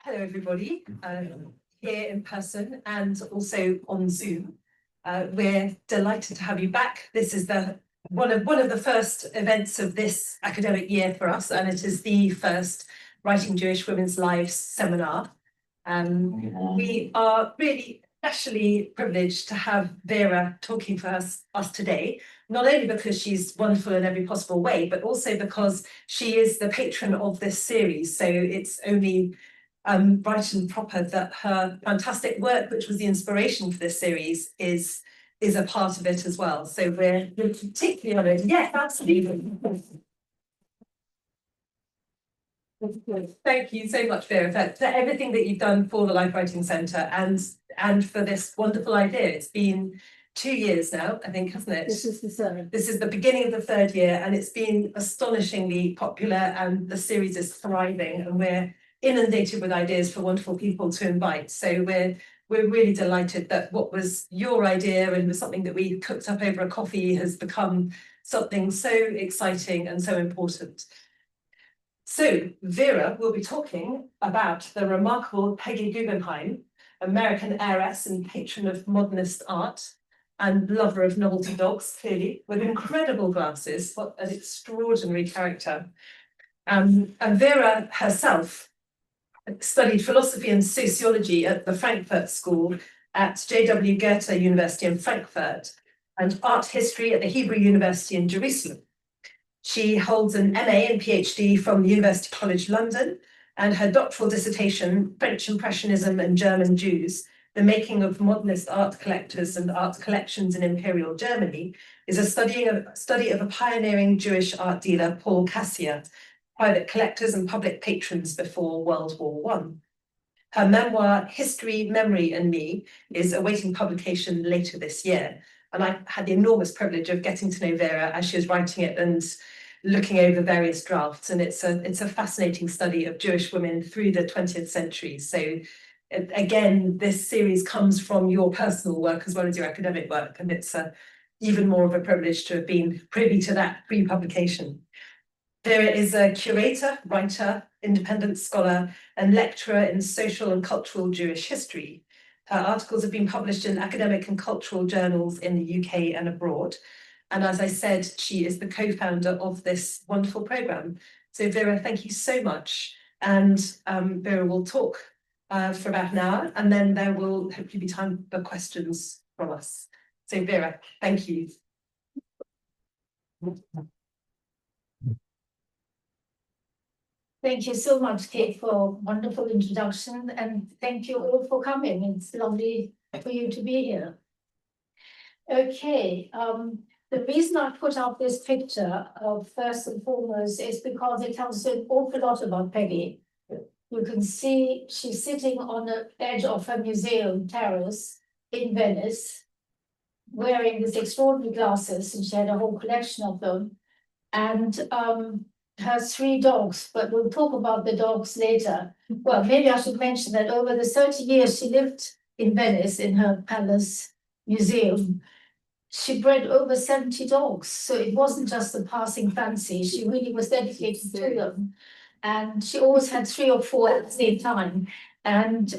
Hello, everybody, here in person and also on Zoom. We're delighted to have you back. This is one of the first events of this academic year for us, and it is the first Writing Jewish Women's Lives seminar. We are really especially privileged to have Vera talking for us today, not only because she's wonderful in every possible way, but also because she is the patron of this series. So it's only right and proper that her fantastic work, which was the inspiration for this series, is a part of it as well. So we're particularly honoured. Yes, absolutely. Thank you so much, Vera, for everything that you've done for the Life Writing Centre and for this wonderful idea. It's been 2 years now, I think, hasn't it? This is the third. This is the beginning of the third year, and it's been astonishingly popular, and the series is thriving, and we're inundated with ideas for wonderful people to invite. So we're really delighted that what was your idea and was something that we cooked up over a coffee has become something so exciting and so important. So Vera will be talking about the remarkable Peggy Guggenheim, American heiress and patron of modernist art and lover of novelty dogs, clearly, with incredible glasses. What an extraordinary character. And Vera herself studied philosophy and sociology at the Frankfurt School at J.W. Goethe University in Frankfurt and art history at the Hebrew University in Jerusalem. She holds an MA and PhD from University College London, and her doctoral dissertation, French Impressionism and German Jews, the making of modernist art collectors and art collections in Imperial Germany, is a study of a pioneering Jewish art dealer, Paul Cassier, private collectors and public patrons before World War I. Her memoir, History, Memory and Me, is awaiting publication later this year. And I had the enormous privilege of getting to know Vera as she was writing it and looking over various drafts. And it's a fascinating study of Jewish women through the 20th century. So again, this series comes from your personal work as well as your academic work. And it's even more of a privilege to have been privy to that pre-publication. Vera is a curator, writer, independent scholar, and lecturer in social and cultural Jewish history. Her articles have been published in academic and cultural journals in the UK and abroad. And as I said, she is the co-founder of this wonderful programme. So Vera, thank you so much. And Vera will talk for about an hour, and then there will hopefully be time for questions from us. So Vera, thank you. Thank you so much, Kate, for a wonderful introduction, and thank you all for coming. It's lovely for you to be here. Okay, the reason I put up this picture, first and foremost, is because it tells you an awful lot about Peggy. You can see she's sitting on the edge of her museum terrace in Venice, wearing these extraordinary glasses, and she had a whole collection of them. And has 3 dogs, but we'll talk about the dogs later. Well, maybe I should mention that over the 30 years she lived in Venice in her palace museum, she bred over 70 dogs. So it wasn't just a passing fancy, she really was dedicated to them. And she always had 3 or 4 at the same time. And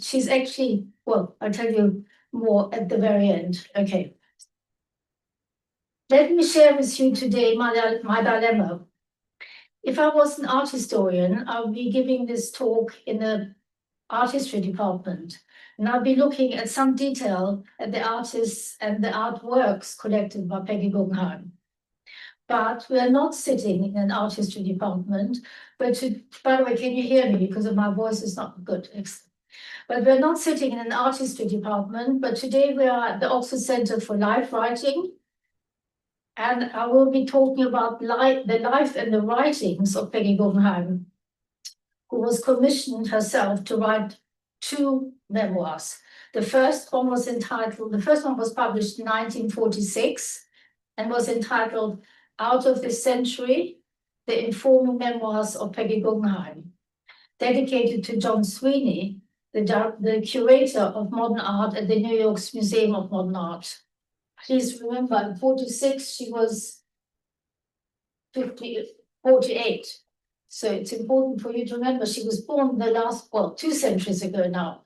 she's actually, well, I'll tell you more at the very end. Okay. Let me share with you today my dilemma. If I was an art historian, I would be giving this talk in the art history department, and I'll be looking at some detail at the artists and the artworks collected by Peggy Guggenheim. But we are not sitting in an art history department, by the way, can you hear me? Because my voice is not good. But we're not sitting in an art history department, but today we are at the Oxford Centre for Life Writing. And I will be talking about the life and the writings of Peggy Guggenheim, who was commissioned herself to write 2 memoirs. The first one was published in 1946 and was entitled Out of this Century, The Informal Memoirs of Peggy Guggenheim, dedicated to John Sweeney, the curator of modern art at the New York's Museum of Modern Art. Please remember, in 46, she was 48. So it's important for you to remember she was born the last, well, 2 centuries ago now.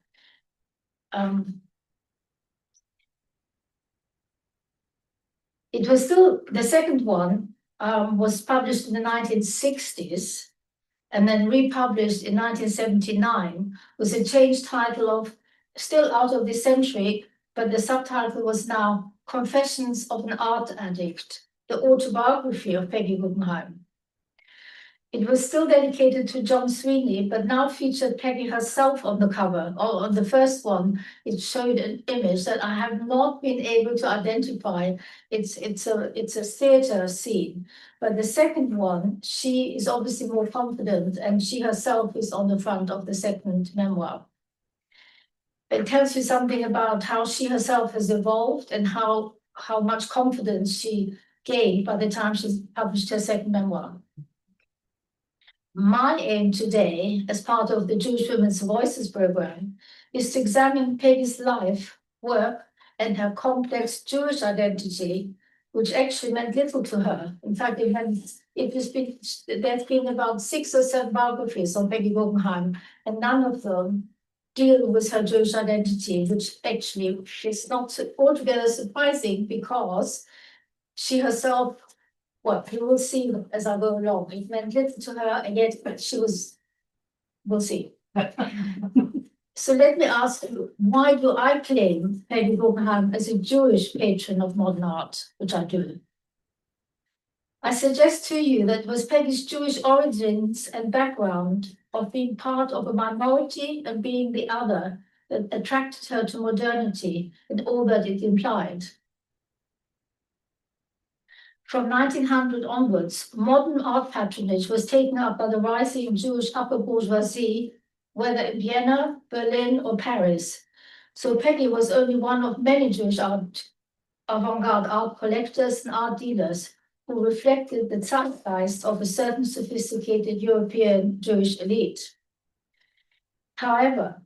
It was still, the second one was published in the 1960s and then republished in 1979 with a changed title of, still out of this century, but the subtitle was now Confessions of an Art Addict, the autobiography of Peggy Guggenheim. It was still dedicated to John Sweeney, but now featured Peggy herself on the cover. Or on the first one, it showed an image that I have not been able to identify. It's a theater scene. But the second one, she is obviously more confident, and she herself is on the front of the second memoir. It tells you something about how she herself has evolved and how much confidence she gained by the time she's published her second memoir. My aim today, as part of the Jewish Women's Voices program, is to examine Peggy's life, work, and her complex Jewish identity, which actually meant little to her. In fact, there's been about 6 or 7 biographies on Peggy Guggenheim, and none of them deal with her Jewish identity, which actually is not altogether surprising because she herself, well, you will see as I go along. It meant little to her, and yet we'll see. So let me ask you, why do I claim Peggy Guggenheim as a Jewish patron of modern art, which I do? I suggest to you that it was Peggy's Jewish origins and background of being part of a minority and being the other that attracted her to modernity and all that it implied. From 1900 onwards, modern art patronage was taken up by the rising Jewish upper bourgeoisie, whether in Vienna, Berlin, or Paris. So Peggy was only one of many Jewish avant-garde art collectors and art dealers who reflected the zeitgeist of a certain sophisticated European Jewish elite. However,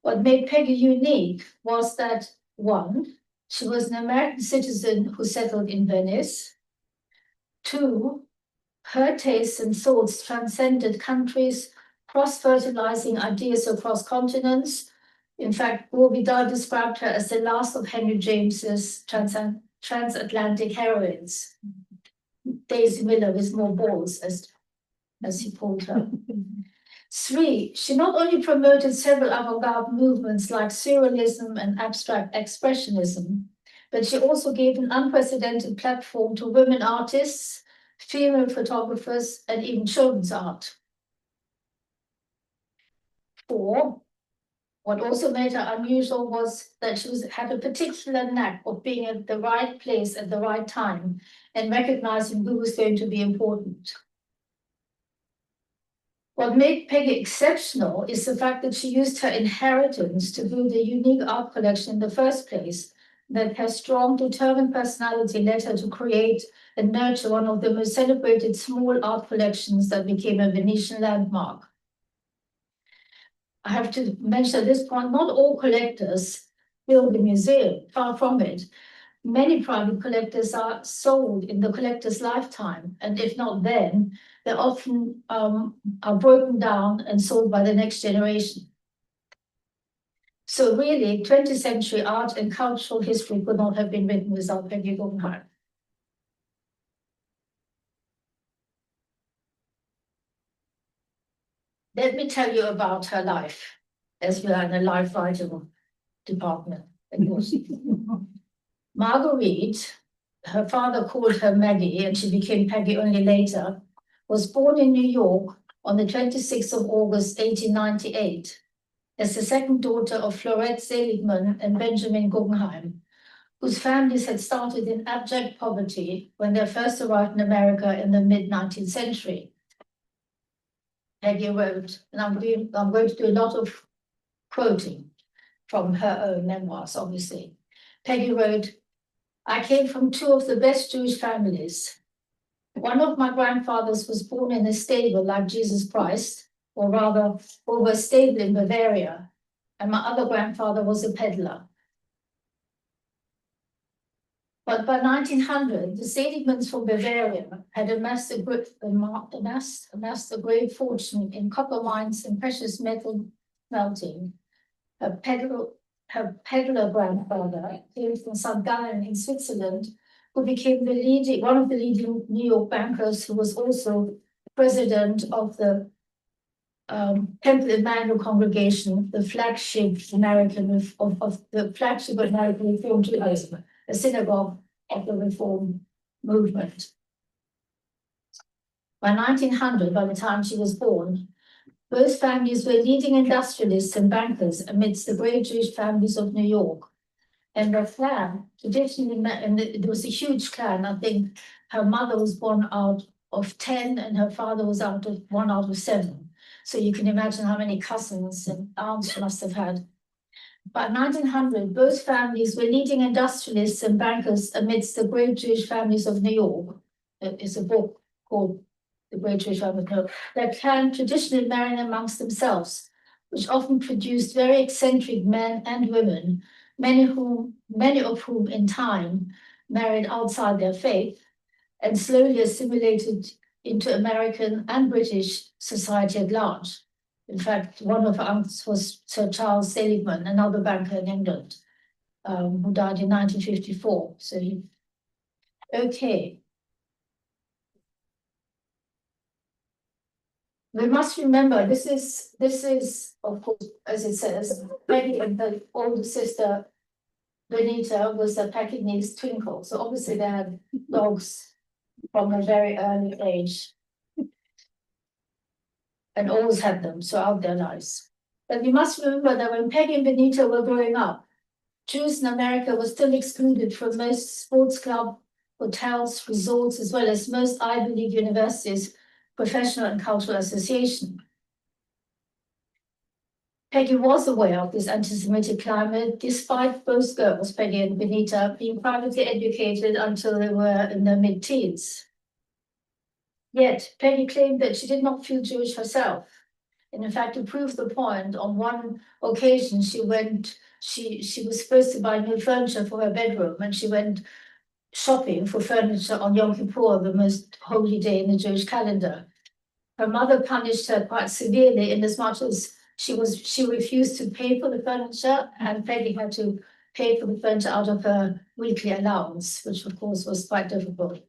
what made Peggy unique was that, one, she was an American citizen who settled in Venice. 2, her tastes and thoughts transcended countries, cross-fertilizing ideas across continents. In fact, Vidal described her as the last of Henry James's transatlantic heroines. Daisy Miller with more balls, as he called her. 3, she not only promoted several avant-garde movements like surrealism and abstract expressionism, but she also gave an unprecedented platform to women artists, female photographers, and even children's art. 4, what also made her unusual was that she had a particular knack of being at the right place at the right time and recognizing who was going to be important. What made Peggy exceptional is the fact that she used her inheritance to build a unique art collection in the first place, that her strong, determined personality led her to create and nurture one of the most celebrated small art collections that became a Venetian landmark. I have to mention at this point, not all collectors build a museum, far from it. Many private collectors are sold in the collector's lifetime, and if not then, they often are broken down and sold by the next generation. So really, 20th century art and cultural history could not have been written without Peggy Guggenheim. Let me tell you about her life, as we are in a life writing department. Marguerite, her father called her Maggie, and she became Peggy only later, was born in New York on the 26th of August, 1898, as the second daughter of Florette Seligman and Benjamin Guggenheim, whose families had started in abject poverty when they first arrived in America in the mid-19th century. Peggy wrote, and I'm going to do a lot of quoting from her own memoirs, obviously. Peggy wrote, "I came from 2 of the best Jewish families. One of my grandfathers was born in a stable like Jesus Christ, or rather over a stable in Bavaria, and my other grandfather was a peddler. But by 1900, the Seligmans from Bavaria had amassed a great fortune in copper mines and precious metal melting. Her peddler grandfather came from St. Gallen in Switzerland, who became one of the leading New York bankers, who was also president of the Temple Emmanuel Congregation, the flagship American Reform Judaism, a synagogue of the Reform movement. By 1900, by the time she was born, both families were leading industrialists and bankers amidst the great Jewish families of New York. And their clan, traditionally, and it was a huge clan. I think her mother was born out of 10 and her father was one out of 7. So you can imagine how many cousins and aunts she must have had. By 1900, both families were leading industrialists and bankers amidst the great Jewish families of New York. It's a book called The Great Jewish Family of New York. Their clan traditionally married amongst themselves, which often produced very eccentric men and women, many of whom in time married outside their faith and slowly assimilated into American and British society at large. In fact, one of her uncles was Sir Charles Seligman, another banker in England, who died in 1954. Okay. We must remember, this is, of course, as it says, Peggy and the older sister, Benita, was a Pekingese twinkle. So obviously they had dogs from a very early age and always had them throughout their lives. But we must remember that when Peggy and Benita were growing up, Jews in America were still excluded from most sports clubs, hotels, resorts, as well as most Ivy League universities, professional and cultural association. Peggy was aware of this anti-Semitic climate, despite both girls, Peggy and Benita, being privately educated until they were in their mid-teens. Yet, Peggy claimed that she did not feel Jewish herself. And in fact, to prove the point, on one occasion she was supposed to buy new furniture for her bedroom, and she went shopping for furniture on Yom Kippur, the most holy day in the Jewish calendar. Her mother punished her quite severely, in as much as she refused to pay for the furniture, and Peggy had to pay for the furniture out of her weekly allowance, which of course was quite difficult.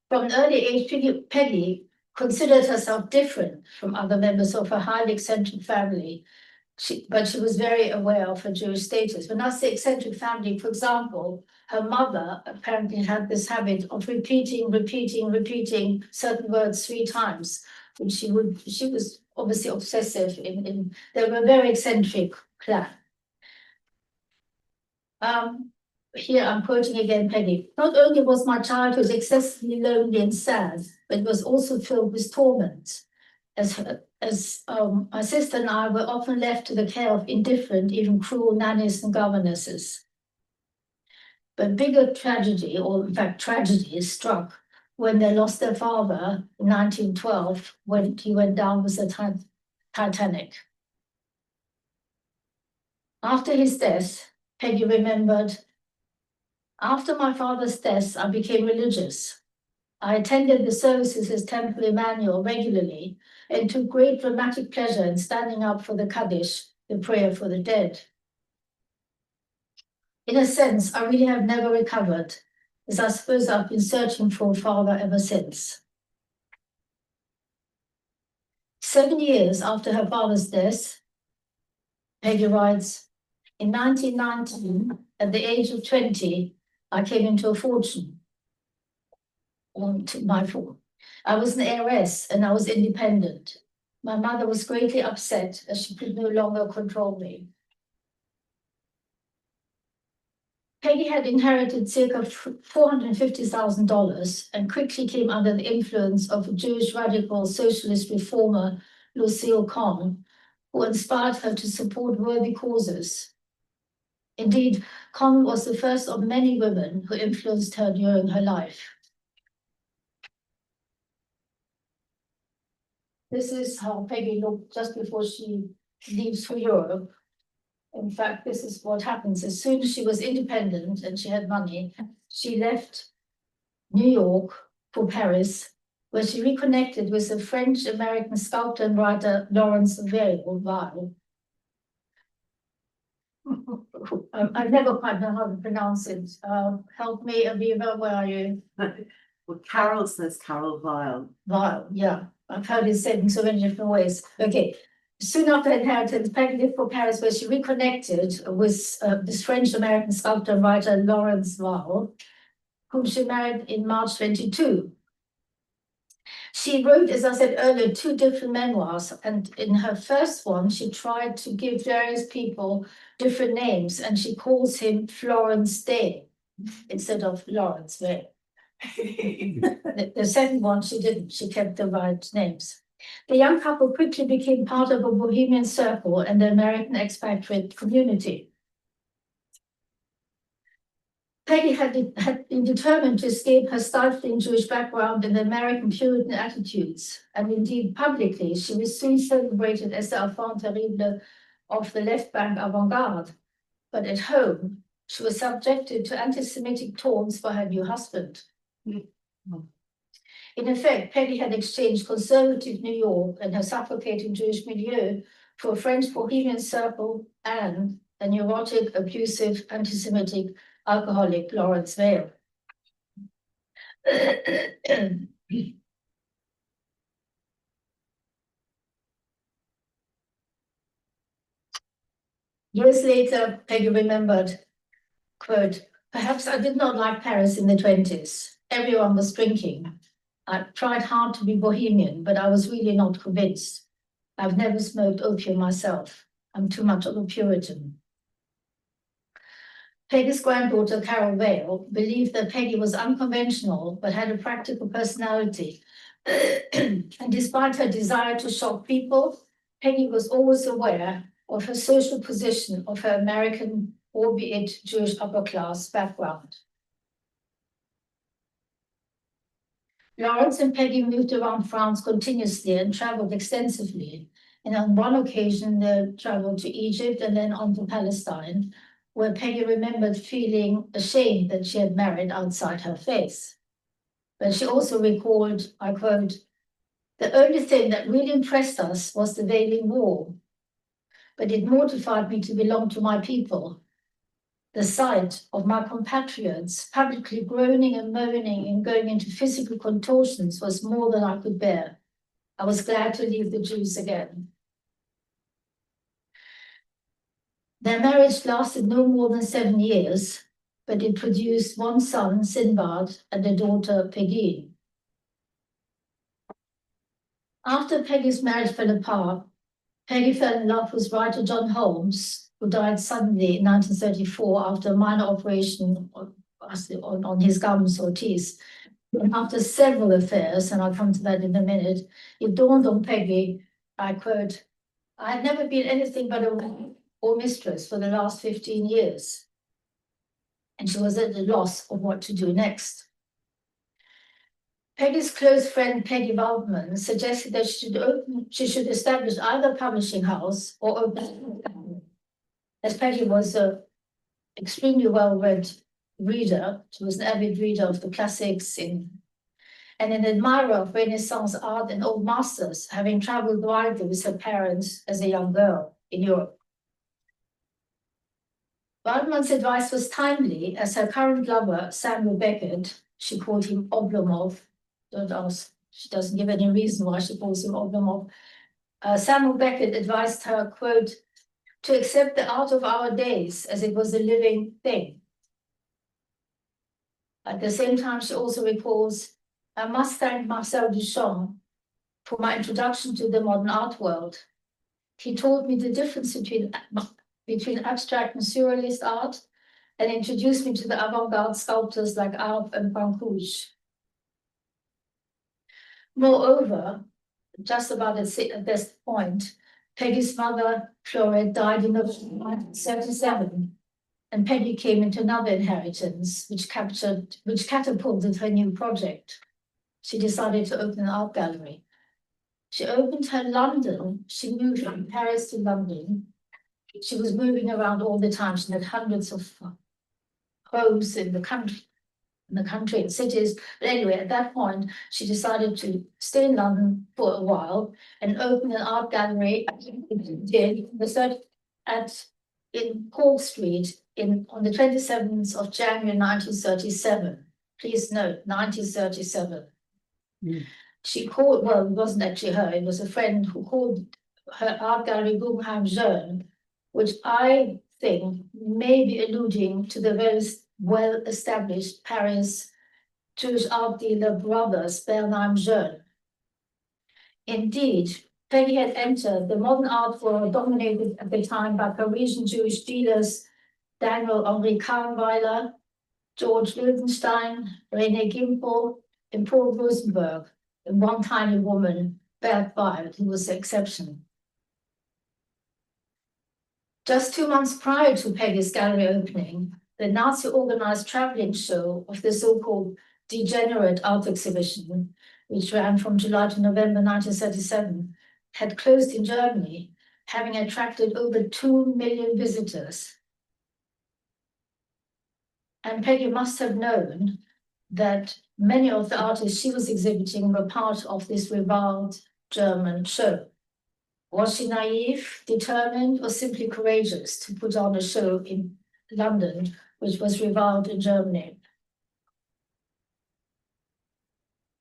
From an early age, Peggy considered herself different from other members of her highly eccentric family, but she was very aware of her Jewish status. When I say eccentric family, for example, her mother apparently had this habit of repeating certain words 3 times, which she was obviously obsessive in. They were a very eccentric clan. Here I'm quoting again Peggy. Not only was my childhood excessively lonely and sad, but it was also filled with torment. As my sister and I were often left to the care of indifferent, even cruel nannies and governesses. But bigger tragedy, or in fact tragedy, struck when they lost their father in 1912, when he went down with the Titanic. After his death, Peggy remembered, after my father's death, I became religious. I attended the services at Temple Emmanuel regularly and took great dramatic pleasure in standing up for the Kaddish, the prayer for the dead. In a sense, I really have never recovered, as I suppose I've been searching for a father ever since. 7 years after her father's death, Peggy writes, in 1919, at the age of 20, I came into a fortune. My fault. I was an heiress and I was independent. My mother was greatly upset as she could no longer control me. Peggy had inherited circa $450,000 and quickly came under the influence of a Jewish radical socialist reformer, Lucille Kahn, who inspired her to support worthy causes. Indeed, Kahn was the first of many women who influenced her during her life. This is how Peggy looked just before she leaves for Europe. In fact, this is what happens. As soon as she was independent and she had money, she left New York for Paris, where she reconnected with the French-American sculptor and writer Lawrence Weil. I never quite know how to pronounce it. Help me, Aviva, where are you? Well, Carol says Carol Weil. Weil, yeah. I've heard it said in so many different ways. Okay. Soon after her inheritance, Peggy left for Paris, where she reconnected with this French-American sculptor and writer Lawrence Weil, whom she married in March 22. She wrote, as I said earlier, 2 different memoirs, and in her first one, she tried to give various people different names, and she calls him Florence Day instead of Lawrence Weil. The second one, she didn't, she kept the right names. The young couple quickly became part of a bohemian circle and the American expatriate community. Peggy had been determined to escape her stifling Jewish background and American Puritan attitudes, and indeed publicly she was soon celebrated as the enfant terrible of the left bank avant-garde. But at home, she was subjected to anti-Semitic taunts by her new husband. In effect, Peggy had exchanged conservative New York and her suffocating Jewish milieu for a French bohemian circle and a neurotic, abusive, anti-Semitic alcoholic Lawrence Weil. Years later, Peggy remembered, quote, "Perhaps I did not like Paris in the 20s. Everyone was drinking. I tried hard to be bohemian, but I was really not convinced. I've never smoked opium myself. I'm too much of a Puritan." Peggy's granddaughter, Carol Weil, believed that Peggy was unconventional, but had a practical personality. And despite her desire to shock people, Peggy was always aware of her social position of her American, albeit Jewish upper class background. Lawrence and Peggy moved around France continuously and traveled extensively. And on one occasion, they traveled to Egypt and then on to Palestine, where Peggy remembered feeling ashamed that she had married outside her faith. But she also recalled, I quote, "The only thing that really impressed us was the Wailing Wall, but it mortified me to belong to my people. The sight of my compatriots publicly groaning and moaning and going into physical contortions was more than I could bear. I was glad to leave the Jews again." Their marriage lasted no more than 7 years, but it produced one son, Sinbad, and a daughter, Peggy. After Peggy's marriage fell apart, Peggy fell in love with writer John Holmes, who died suddenly in 1934 after a minor operation on his gums or teeth. And after several affairs, and I'll come to that in a minute, it dawned on Peggy, I quote, "I had never been anything but a wife or mistress for the last 15 years. And she was at a loss of what to do next. Peggy's close friend, Peggy Waldman, suggested that she should establish either a publishing house or open, as Peggy was an extremely well-read reader. She was an avid reader of the classics and an admirer of Renaissance art and old masters, having traveled widely with her parents as a young girl in Europe. Waldman's advice was timely, as her current lover, Samuel Beckett, she called him Oblomov, don't ask, she doesn't give any reason why she calls him Oblomov. Samuel Beckett advised her, quote, "to accept the art of our days as it was a living thing." At the same time, she also recalls, "I must thank Marcel Duchamp for my introduction to the modern art world. He taught me the difference between abstract and surrealist art and introduced me to the avant-garde sculptors like Arp and Brancusi." Moreover, just about at this point, Peggy's mother, Florette, died in 1977, and Peggy came into another inheritance, which catapulted her new project. She decided to open an art gallery. She moved from Paris to London She was moving around all the time. She had hundreds of homes in the country and cities. But anyway, at that point, she decided to stay in London for a while and open an art gallery in Paul Street on the 27th of January 1937. Please note, 1937. She called, well, it wasn't actually her, it was a friend who called her art gallery Guggenheim Jeune, which I think may be alluding to the very well-established Paris Jewish art dealer brothers Bernheim Jeune. Indeed, Peggy had entered the modern art world dominated at the time by Parisian Jewish dealers Daniel Henri Kahnweiler, George Wildenstein, René Gimpel, and Paul Rosenberg, and one tiny woman, Bert Weil, who was the exception. Just 2 months prior to Peggy's gallery opening, the Nazi-organized traveling show of the so-called Degenerate Art Exhibition, which ran from July to November 1937, had closed in Germany, having attracted over 2 million visitors. And Peggy must have known that many of the artists she was exhibiting were part of this reviled German show. Was she naive, determined, or simply courageous to put on a show in London, which was reviled in Germany?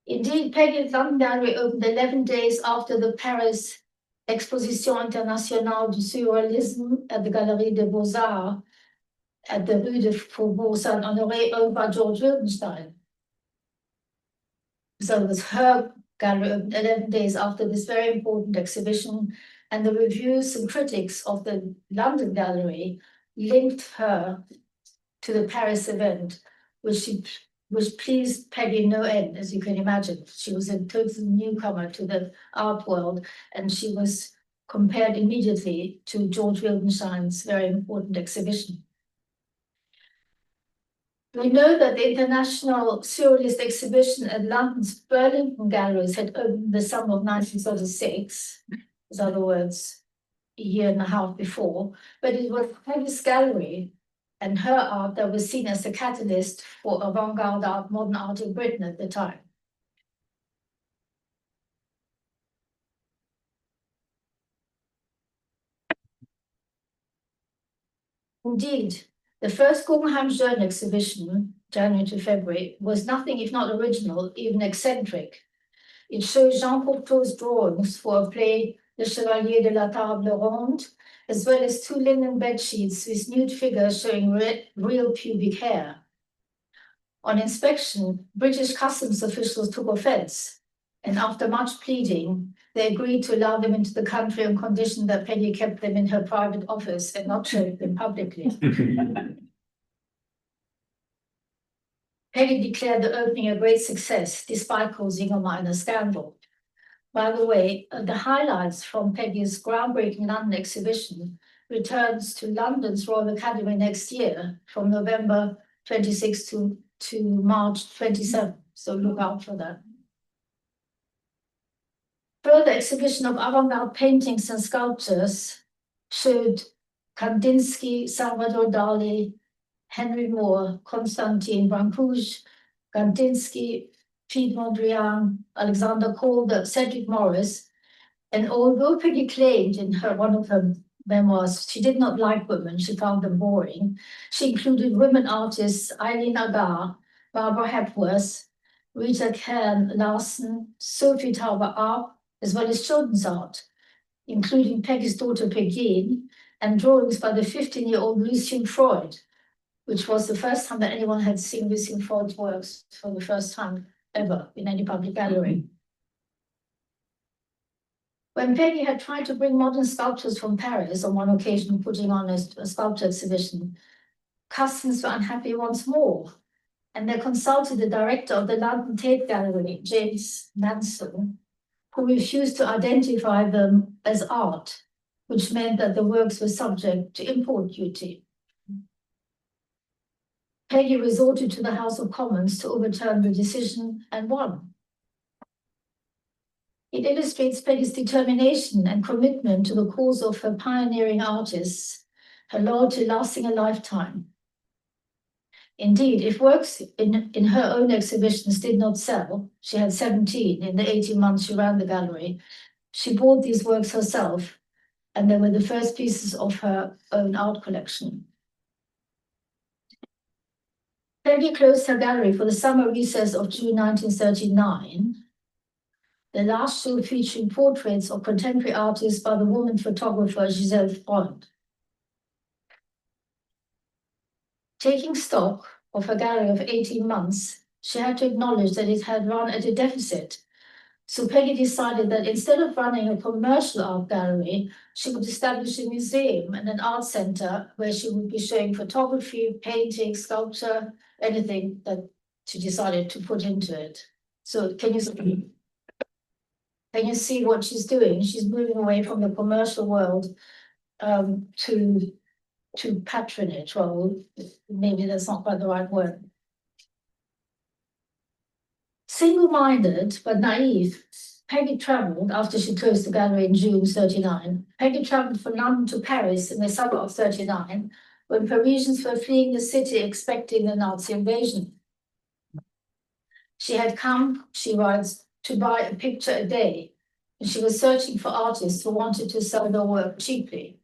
Indeed, Peggy's London Gallery opened 11 days after the Paris Exposition Internationale du Surrealisme at the Galerie des Beaux-Arts at the Rue de Faubourg Saint-Honoré, owned by George Wildenstein. So it was her gallery opened 11 days after this very important exhibition, and the reviews and critics of the London Gallery linked her to the Paris event, which pleased Peggy no end, as you can imagine. She was a total newcomer to the art world, and she was compared immediately to George Wildenstein's very important exhibition. We know that the International Surrealist Exhibition at London's Burlington Galleries had opened in the summer of 1936, in other words, a year and a half before, but it was Peggy's gallery and her art that was seen as the catalyst for avant-garde art, modern art in Britain at the time. Indeed, the first Guggenheim Jeune exhibition, January to February, was nothing if not original, even eccentric. It shows Jean Cocteau's drawings for a play, Le Chevalier de la Table Ronde, as well as 2 linen bed sheets with nude figures showing real pubic hair. On inspection, British customs officials took offense, and after much pleading, they agreed to allow them into the country on condition that Peggy kept them in her private office and not showed them publicly. Peggy declared the opening a great success, despite causing a minor scandal. By the way, the highlights from Peggy's groundbreaking London exhibition returns to London's Royal Academy next year, from November 26 to March 27. So look out for that. Further exhibition of avant-garde paintings and sculptures showed Kandinsky, Salvador Dali, Henry Moore, Constantine Brancusi, Kandinsky, Piet Mondrian, Alexander Calder, Cedric Morris. And although Peggy claimed in one of her memoirs she did not like women, she found them boring, she included women artists Eileen Agar, Barbara Hepworth, Rita Kern Larson, Sophie Tauber-Arp, as well as children's art, including Peggy's daughter Peggy, and drawings by the 15-year-old Lucien Freud, which was the first time that anyone had seen Lucien Freud's works for the first time ever in any public gallery. When Peggy had tried to bring modern sculptors from Paris, on one occasion putting on a sculpture exhibition, customers were unhappy once more, and they consulted the director of the London Tate Gallery, James Manson, who refused to identify them as art, which meant that the works were subject to import duty. Peggy resorted to the House of Commons to overturn the decision and won. It illustrates Peggy's determination and commitment to the cause of her pioneering artists her loyalty lasting a lifetime. Indeed, if works in her own exhibitions did not sell, she had 17 in the 18 months she ran the gallery, she bought these works herself, and they were the first pieces of her own art collection. Peggy closed her gallery for the summer recess of June 1939, the last show featuring portraits of contemporary artists by the woman photographer Giselle Freund. Taking stock of her gallery of 18 months, she had to acknowledge that it had run at a deficit. So Peggy decided that instead of running a commercial art gallery, she would establish a museum and an art center where she would be showing photography, painting, sculpture, anything that she decided to put into it. So can you see what she's doing? She's moving away from the commercial world to patronage. Well, maybe that's not quite the right word. Single-minded but naive, Peggy traveled after she closed the gallery in June 39. Peggy traveled from London to Paris in the summer of 39, when Parisians were fleeing the city expecting the Nazi invasion. She had come, she writes, to buy a picture a day, and she was searching for artists who wanted to sell their work cheaply.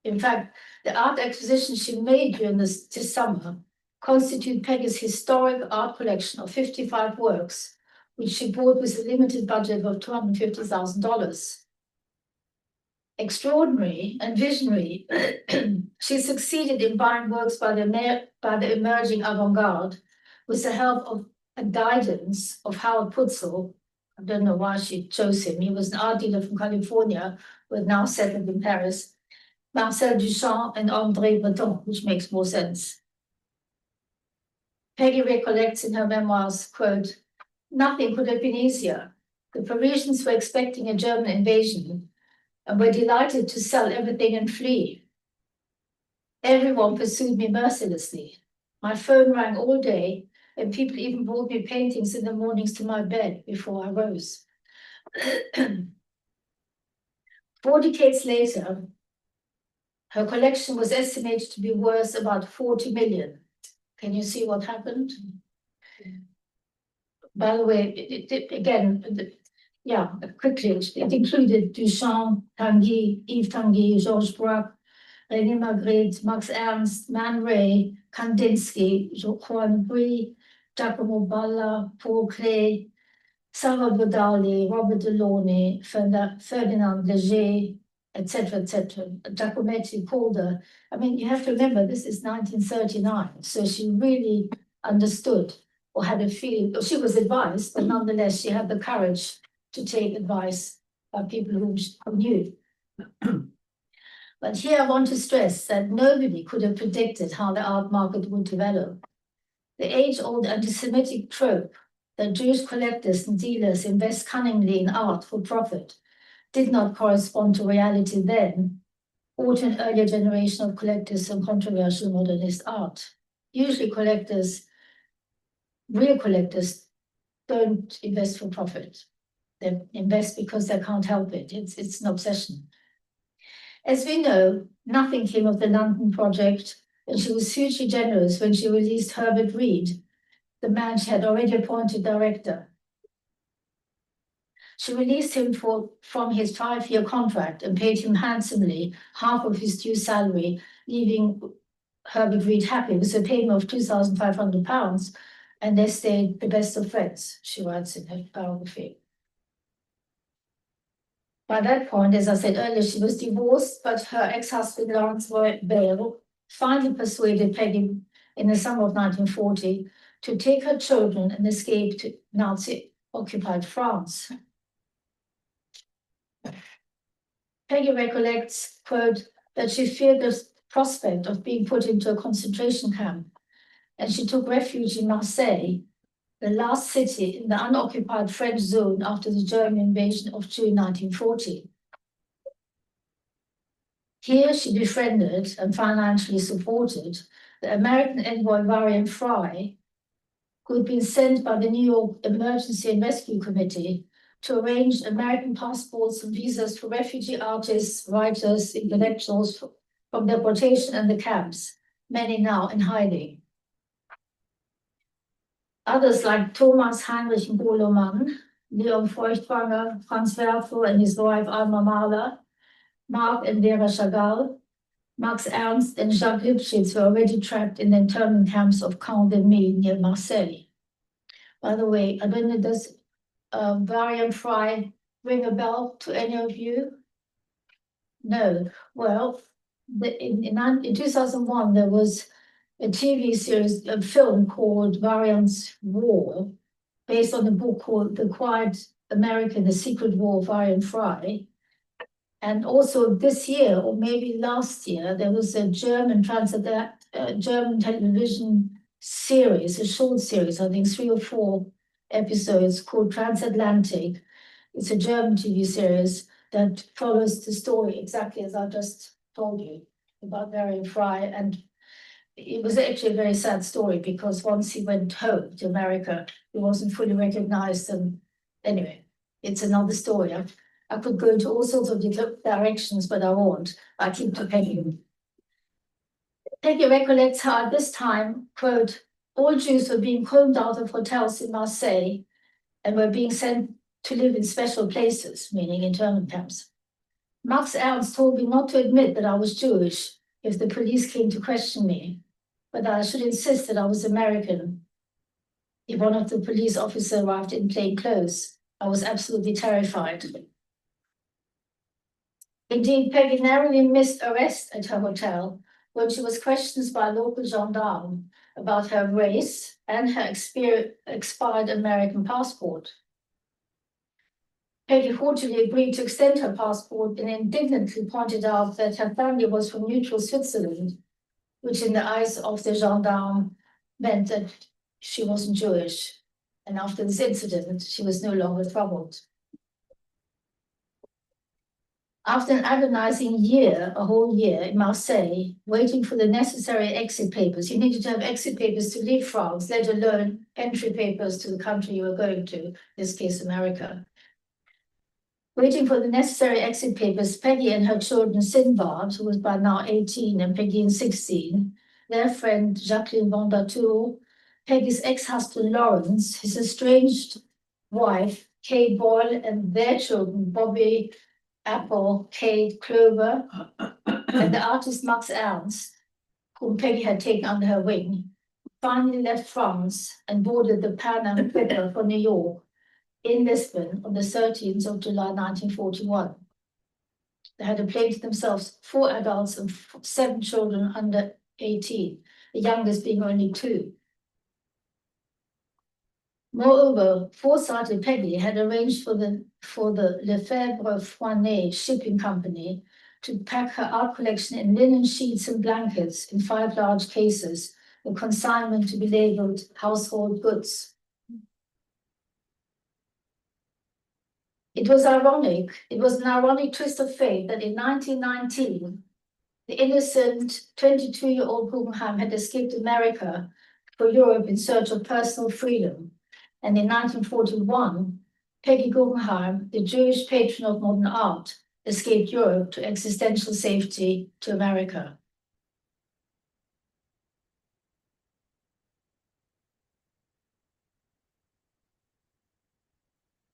In fact, the art exposition she made during this summer constitute Peggy's historic art collection of 55 works, which she bought with a limited budget of $250,000. Extraordinary and visionary, she succeeded in buying works by the emerging avant-garde with the help of a guidance of Howard Putzel. I don't know why she chose him. He was an art dealer from California, who had now settled in Paris. Marcel Duchamp and André Breton, which makes more sense. Peggy recollects in her memoirs, quote, "Nothing could have been easier. The Parisians were expecting a German invasion and were delighted to sell everything and flee. Everyone pursued me mercilessly. My phone rang all day, and people even brought me paintings in the mornings to my bed before I rose." 4 decades later, her collection was estimated to be worth about 40 million. Can you see what happened? By the way, quickly, it included Duchamp, Tanguy, Yves Tanguy, Georges Braque, René Magritte, Max Ernst, Man Ray, Kandinsky, Juan Brie, Giacomo Balla, Paul Klee, Salvador Dali, Robert Delaunay, Ferdinand Léger, etc., Giacometti, Calder. I mean, you have to remember, this is 1939, so she really understood or had a feeling, or she was advised, but nonetheless, she had the courage to take advice by people who knew. But here I want to stress that nobody could have predicted how the art market would develop. The age-old anti-Semitic trope that Jewish collectors and dealers invest cunningly in art for profit did not correspond to reality then, or to an earlier generation of collectors and controversial modernist art. Usually real collectors don't invest for profit. They invest because they can't help it. It's an obsession. As we know, nothing came of the London project, and she was hugely generous when she released Herbert Reed, the man she had already appointed director. She released him from his 5-year contract and paid him handsomely half of his due salary, leaving Herbert Reed happy with a payment of £2,500, and they stayed the best of friends, she writes in her biography. By that point, as I said earlier, she was divorced, but her ex-husband, Lawrence Bale, finally persuaded Peggy in the summer of 1940 to take her children and escape to Nazi-occupied France. Peggy recollects, quote, that she feared the prospect of being put into a concentration camp, and she took refuge in Marseille, the last city in the unoccupied French zone after the German invasion of June 1940. Here she befriended and financially supported the American envoy Varian Fry, who had been sent by the New York Emergency and Rescue Committee to arrange American passports and visas for refugee artists, writers, intellectuals from deportation and the camps, many now in hiding. Others like Thomas Heinrich Boloman, Leon Feuchtwanger, Franz Werfel and his wife Alma Mahler, Mark and Vera Chagall, Max Ernst and Jacques Lipschitz were already trapped in the internment camps of Camp-de-Mai near Marseille. By the way, I don't know, does Varian Fry ring a bell to any of you? No. Well, in 2001, there was a TV series, a film called Varian's War, based on a book called The Quiet American, The Secret War of Varian Fry. And also this year, or maybe last year, there was a German German television series, a short series, I think 3 or 4 episodes called Transatlantic. It's a German TV series that follows the story exactly as I just told you about Varian Fry. And it was actually a very sad story because once he went home to America, he wasn't fully recognized. And anyway, it's another story. I could go into all sorts of directions, but I won't. I keep to Peggy. Peggy recollects how at this time, quote, all Jews were being combed out of hotels in Marseille and were being sent to live in special places, meaning internment camps. Max Ernst told me not to admit that I was Jewish if the police came to question me, but that I should insist that I was American. If one of the police officers arrived in plain clothes, I was absolutely terrified. Indeed, Peggy narrowly missed arrest at her hotel when she was questioned by a local gendarme about her race and her expired American passport. Peggy haughtily agreed to extend her passport and indignantly pointed out that her family was from neutral Switzerland, which in the eyes of the gendarme meant that she wasn't Jewish. And after this incident, she was no longer troubled. After an agonizing year, a whole year in Marseille, waiting for the necessary exit papers, you needed to have exit papers to leave France, let alone entry papers to the country you were going to, in this case, America. Waiting for the necessary exit papers, Peggy and her children, Sinbad, who was by now 18 and Peggy 16, their friend Jacqueline Van der Tour, Peggy's ex-husband Lawrence, his estranged wife, Kay Boyle, and their children, Bobby, Apple, Kate, Clover, and the artist Max Ernst, whom Peggy had taken under her wing, finally left France and boarded the Pan Am Clipper for New York in Lisbon on the 13th of July, 1941. They had a plane to themselves, 4 adults and 7 children under 18, the youngest being only 2. Moreover, foresighted Peggy had arranged for the Lefebvre-Foinet shipping company to pack her art collection in linen sheets and blankets in 5 large cases, a consignment to be labeled household goods. It was an ironic twist of fate that in 1919, the innocent 22-year-old Guggenheim had escaped America for Europe in search of personal freedom. And in 1941, Peggy Guggenheim, the Jewish patron of modern art, escaped Europe to existential safety to America.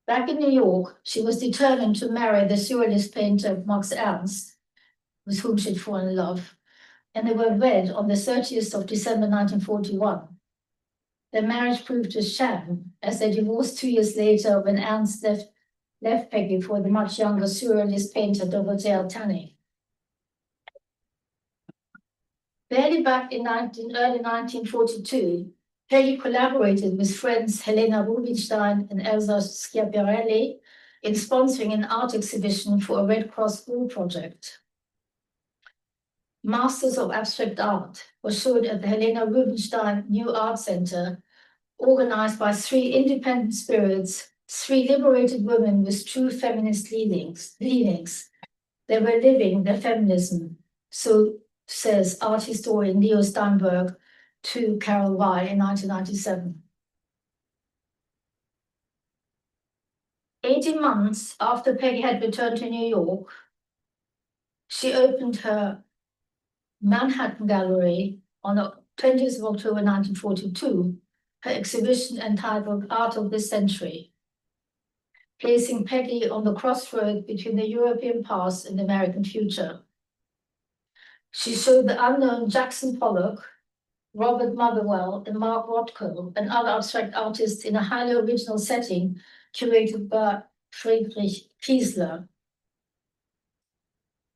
Back in New York, she was determined to marry the surrealist painter Max Ernst, with whom she'd fallen in love, and they were wed on the 30th of December 1941. Their marriage proved a sham, as they divorced 2 years later when Ernst left Peggy for the much younger surrealist painter Dorothea Altany. Barely back in early 1942, Peggy collaborated with friends Helena Rubinstein and Elsa Schiaparelli in sponsoring an art exhibition for a Red Cross school project. Masters of Abstract Art was shown at the Helena Rubinstein New Art Center, organized by 3 independent spirits, 3 liberated women with true feminist leanings. They were living their feminism, so says art historian Leo Steinberg to Carol Weil in 1997. 18 months after Peggy had returned to New York, she opened her Manhattan Gallery on the 20th of October 1942, her exhibition entitled Art of this Century, placing Peggy on the crossroad between the European past and the American future. She showed the unknown Jackson Pollock, Robert Motherwell, and Mark Rothko, and other abstract artists in a highly original setting curated by Friedrich Kiesler.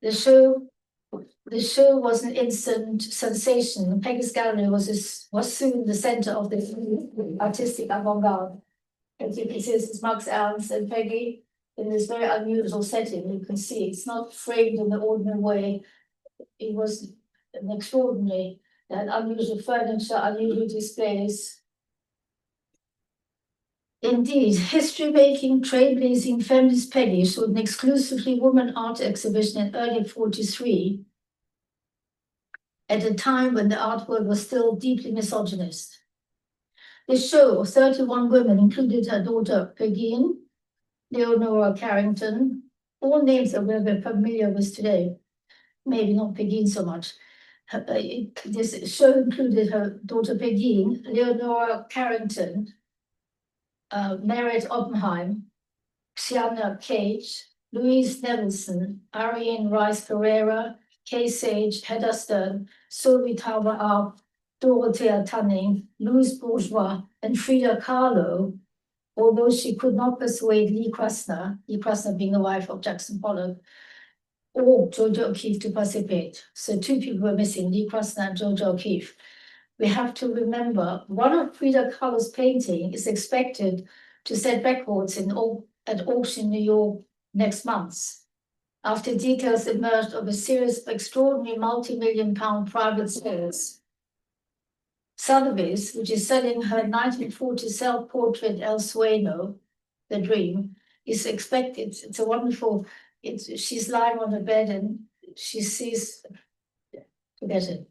The show was an instant sensation. Peggy's gallery was soon the center of the artistic avant-garde. As you can see, this is Max Ernst and Peggy in this very unusual setting. You can see it's not framed in the ordinary way. It was an extraordinary and unusual furniture, unusual displays. Indeed, history-making, trailblazing feminist Peggy showed an exclusively woman art exhibition in early 1943, at a time when the art world was still deeply misogynist. This show of 31 women included her daughter Peggy, Leonora Carrington, all names that we're familiar with today, maybe not Peggy so much. This show included her daughter Peggy, Leonora Carrington, Merritt Oppenheim, Xiana Cage, Louise Nevelson, Ariane Rice Pereira, Kay Sage, Hedda Stern, Sylvie Tauber, Dorothea Tunning, Louise Bourgeois, and Frida Kahlo, although she could not persuade Lee Krasner being the wife of Jackson Pollock, or Georgia O'Keeffe to participate. So two people were missing, Lee Krasner and Georgia O'Keeffe. We have to remember, one of Frida Kahlo's painting is expected to set records at auction in New York next month, after details emerged of a series of extraordinary multi-million-pound private sales. Sotheby's, which is selling her 1940 self-portrait El Sueño, The Dream, is expected. It's a wonderful. She's lying on her bed and she sees. Forget it.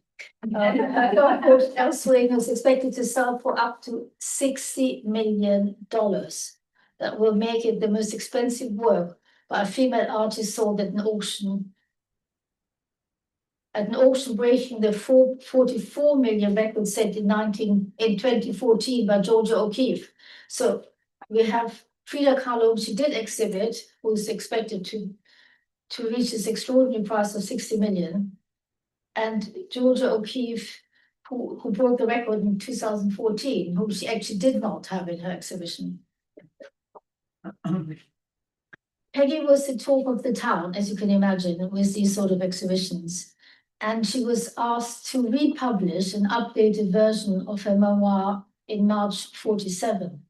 Her self-portrait El Sueño is expected to sell for up to $60 million. That will make it the most expensive work by a female artist sold at an auction. At an auction breaking the 44 million record set in 2014 by Georgia O'Keeffe. So we have Frida Kahlo, she did exhibit, who's expected to reach this extraordinary price of 60 million. And Georgia O'Keeffe, who broke the record in 2014, whom she actually did not have in her exhibition. Peggy was the talk of the town, as you can imagine, with these sort of exhibitions. And she was asked to republish an updated version of her memoir in March 1947,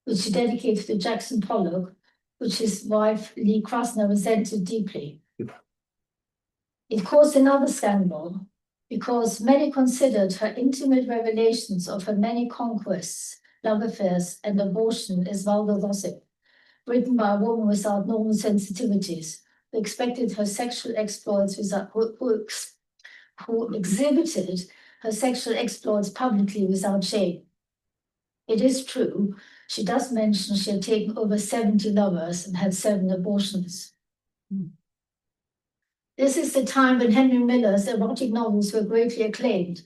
which she dedicated to Jackson Pollock, which his wife Lee Krasner resented deeply. It caused another scandal because many considered her intimate revelations of her many conquests, love affairs, and abortion as vulgar gossip, written by a woman without normal sensitivities, who expected her sexual exploits who exhibited her sexual exploits publicly without shame. It is true, she does mention she had taken over 70 lovers and had 7 abortions. This is the time when Henry Miller's erotic novels were greatly acclaimed,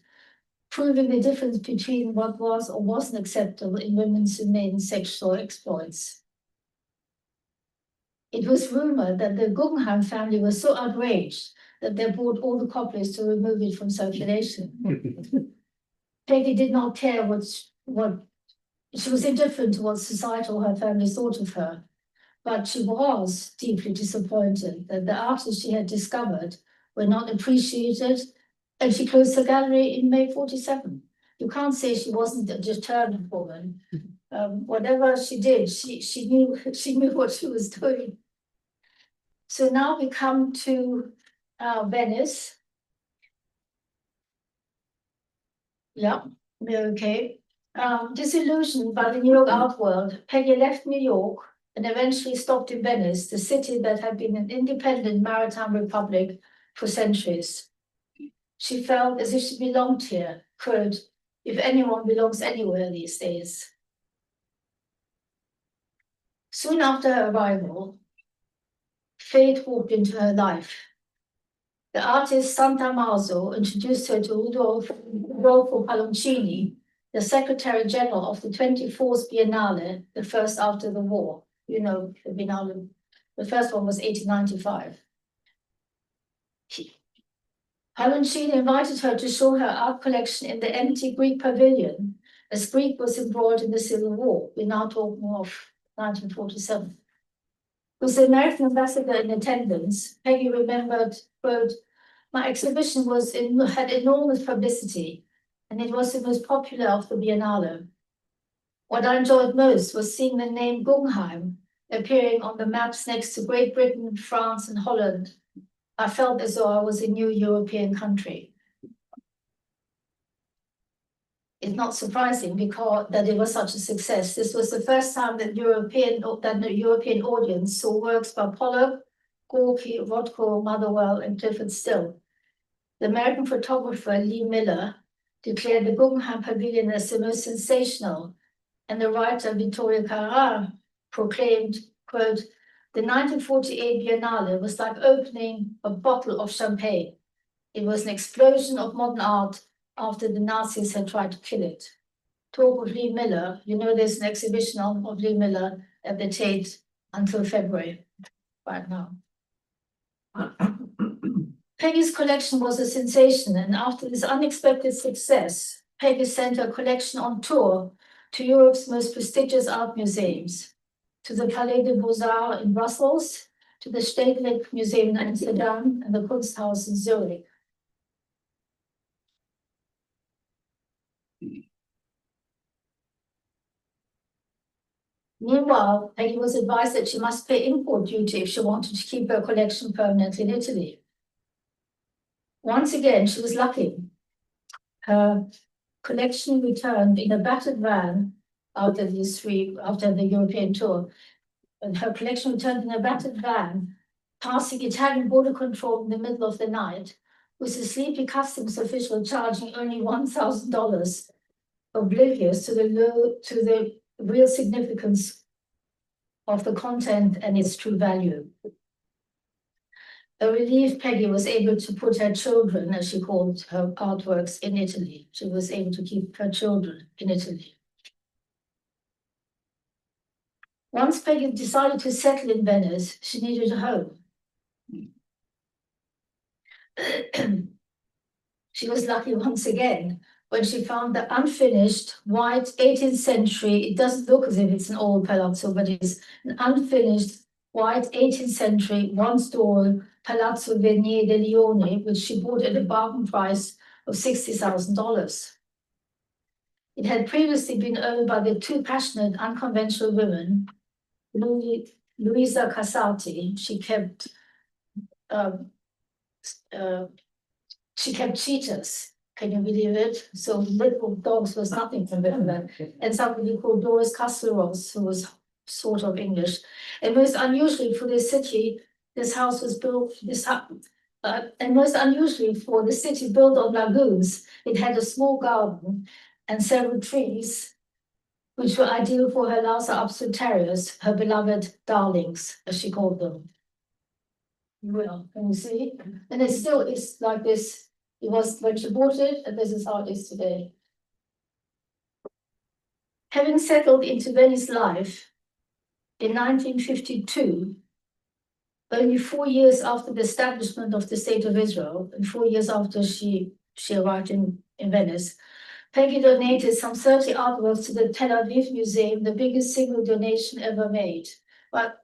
proving the difference between what was or wasn't acceptable in women's and men's sexual exploits. It was rumored that the Guggenheim family was so outraged that they bought all the copies to remove it from circulation. Peggy did not care what she was indifferent to what society or her family thought of her, but she was deeply disappointed that the artists she had discovered were not appreciated, and she closed her gallery in May 1947. You can't say she wasn't a determined woman. Whatever she did, she knew what she was doing. So now we come to Venice. Yeah, we're okay. Disillusioned by the New York art world, Peggy left New York and eventually stopped in Venice, the city that had been an independent maritime republic for centuries. She felt as if she belonged here, quote, if anyone belongs anywhere these days. Soon after her arrival, fate walked into her life. The artist Santa Maso introduced her to Rodolfo Palloncini, the Secretary General of the 24th Biennale, the first after the war. You know, the Biennale, the first one was 1895. Palloncini invited her to show her art collection in the empty Greek pavilion, as Greek was embroiled in the Civil War. We're now talking of 1947. With the American ambassador in attendance, Peggy remembered, quote, "My exhibition had enormous publicity, and it was the most popular of the Biennale. What I enjoyed most was seeing the name Guggenheim appearing on the maps next to Great Britain, France, and Holland. I felt as though I was a new European country." It's not surprising because that it was such a success. This was the first time that the European audience saw works by Pollock, Gorky, Rothko, Motherwell, and Clifford Still. The American photographer Lee Miller declared the Guggenheim Pavilion as the most sensational, and the writer Vittorio Carrara proclaimed, quote, "The 1948 Biennale was like opening a bottle of champagne. It was an explosion of modern art after the Nazis had tried to kill it." Talk of Lee Miller, you know there's an exhibition of Lee Miller at the Tate until February, right now. Peggy's collection was a sensation, and after this unexpected success, Peggy sent her collection on tour to Europe's most prestigious art museums, to the Palais des Beaux-Arts in Brussels, to the Stedelijk Museum in Amsterdam, and the Kunsthaus in Zurich. Meanwhile, Peggy was advised that she must pay import duty if she wanted to keep her collection permanently in Italy. Once again, she was lucky. Her collection returned in a battered van after the European tour. And her collection returned in a battered van, passing Italian border control in the middle of the night, with a sleepy customs official charging only $1,000, oblivious to the real significance of the content and its true value. A relief, Peggy was able to put her children, as she called her artworks, in Italy. She was able to keep her children in Italy. Once Peggy decided to settle in Venice, she needed a home. She was lucky once again when she found the unfinished white 18th century, it doesn't look as if it's an old palazzo, but it's an unfinished white 18th century one-story Palazzo Venier de Lione, which she bought at a bargain price of $60,000. It had previously been owned by the two passionate, unconventional women, Luisa Casati. She kept cheetahs. Can you believe it? So little dogs was nothing to them. And somebody called Doris Casleros, who was sort of English. And most unusually for this city, this house was built, and most unusually for the city built on lagoons, it had a small garden and several trees, which were ideal for her Lhasa Apso terriers, her beloved darlings, as she called them. Well, can you see? And it still is like this. It was when she bought it, and this is how it is today. Having settled into Venice life in 1952, only 4 years after the establishment of the State of Israel, and 4 years after she arrived in Venice, Peggy donated some 30 artworks to the Tel Aviv Museum, the biggest single donation ever made. But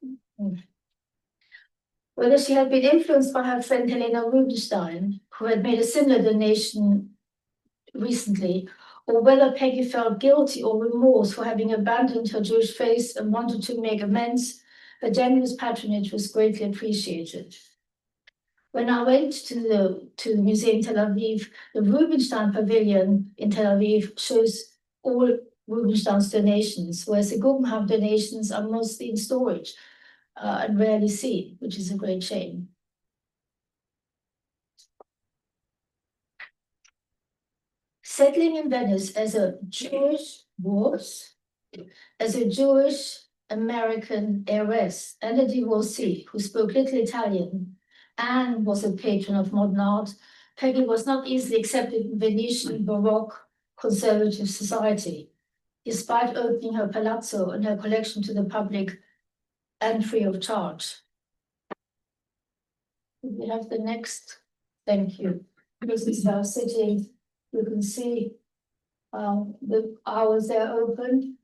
whether she had been influenced by her friend Helena Rubinstein, who had made a similar donation recently, or whether Peggy felt guilty or remorse for having abandoned her Jewish faith and wanted to make amends, her generous patronage was greatly appreciated. When I went to the museum in Tel Aviv, the Rubinstein Pavilion in Tel Aviv shows all Rubinstein's donations, whereas the Guggenheim donations are mostly in storage and rarely seen, which is a great shame. Settling in Venice as a Jewish American heiress and a divorcee who spoke little Italian and was a patron of modern art, Peggy was not easily accepted in Venetian Baroque conservative society, despite opening her palazzo and her collection to the public and free of charge. We have the next, thank you. This is our sitting. You can see the hours they're open.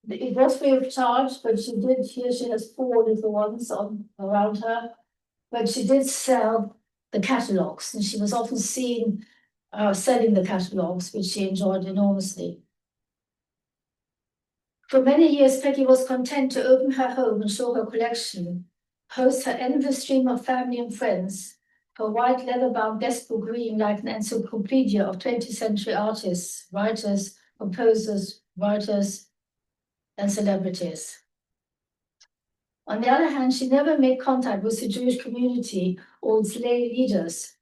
It was free of charge, but she did, here she has 4 little ones around her, but she did sell the catalogues, and she was often seen selling the catalogues, which she enjoyed enormously. For many years, Peggy was content to open her home and show her collection, host her endless stream of family and friends, her white leather-bound desk book reading like an encyclopedia of 20th-century artists, writers, composers, writers, and celebrities. On the other hand, she never made contact with the Jewish community or its lay leaders,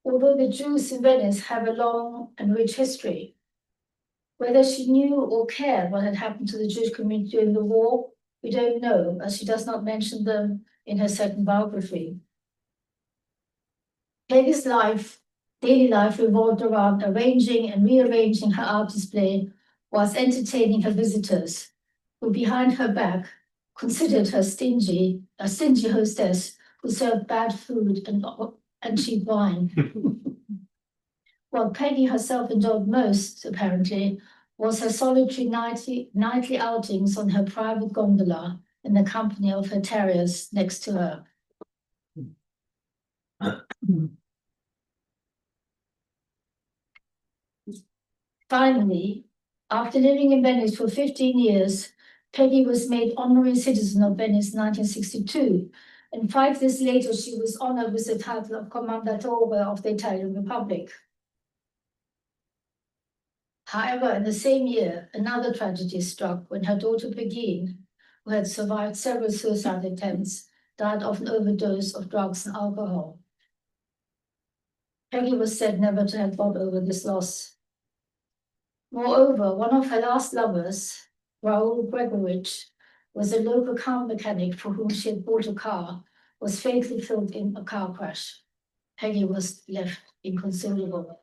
although the Jews in Venice have a long and rich history. Whether she knew or cared what had happened to the Jewish community during the war, we don't know, as she does not mention them in her second biography. Peggy's daily life revolved around arranging and rearranging her art display whilst entertaining her visitors, who behind her back considered her a stingy hostess who served bad food and cheap wine. What Peggy herself enjoyed most, apparently, was her solitary nightly outings on her private gondola in the company of her terriers next to her. Finally, after living in Venice for 15 years, Peggy was made honorary citizen of Venice in 1962, and 5 years later she was honored with the title of Commendatore of the Italian Republic. However, in the same year, another tragedy struck when her daughter Peggy, who had survived several suicide attempts, died of an overdose of drugs and alcohol. Peggy was said never to have got over this loss. Moreover, one of her last lovers, Raoul Gregorich, was a local car mechanic for whom she had bought a car, was fatally killed in a car crash. Peggy was left inconsolable.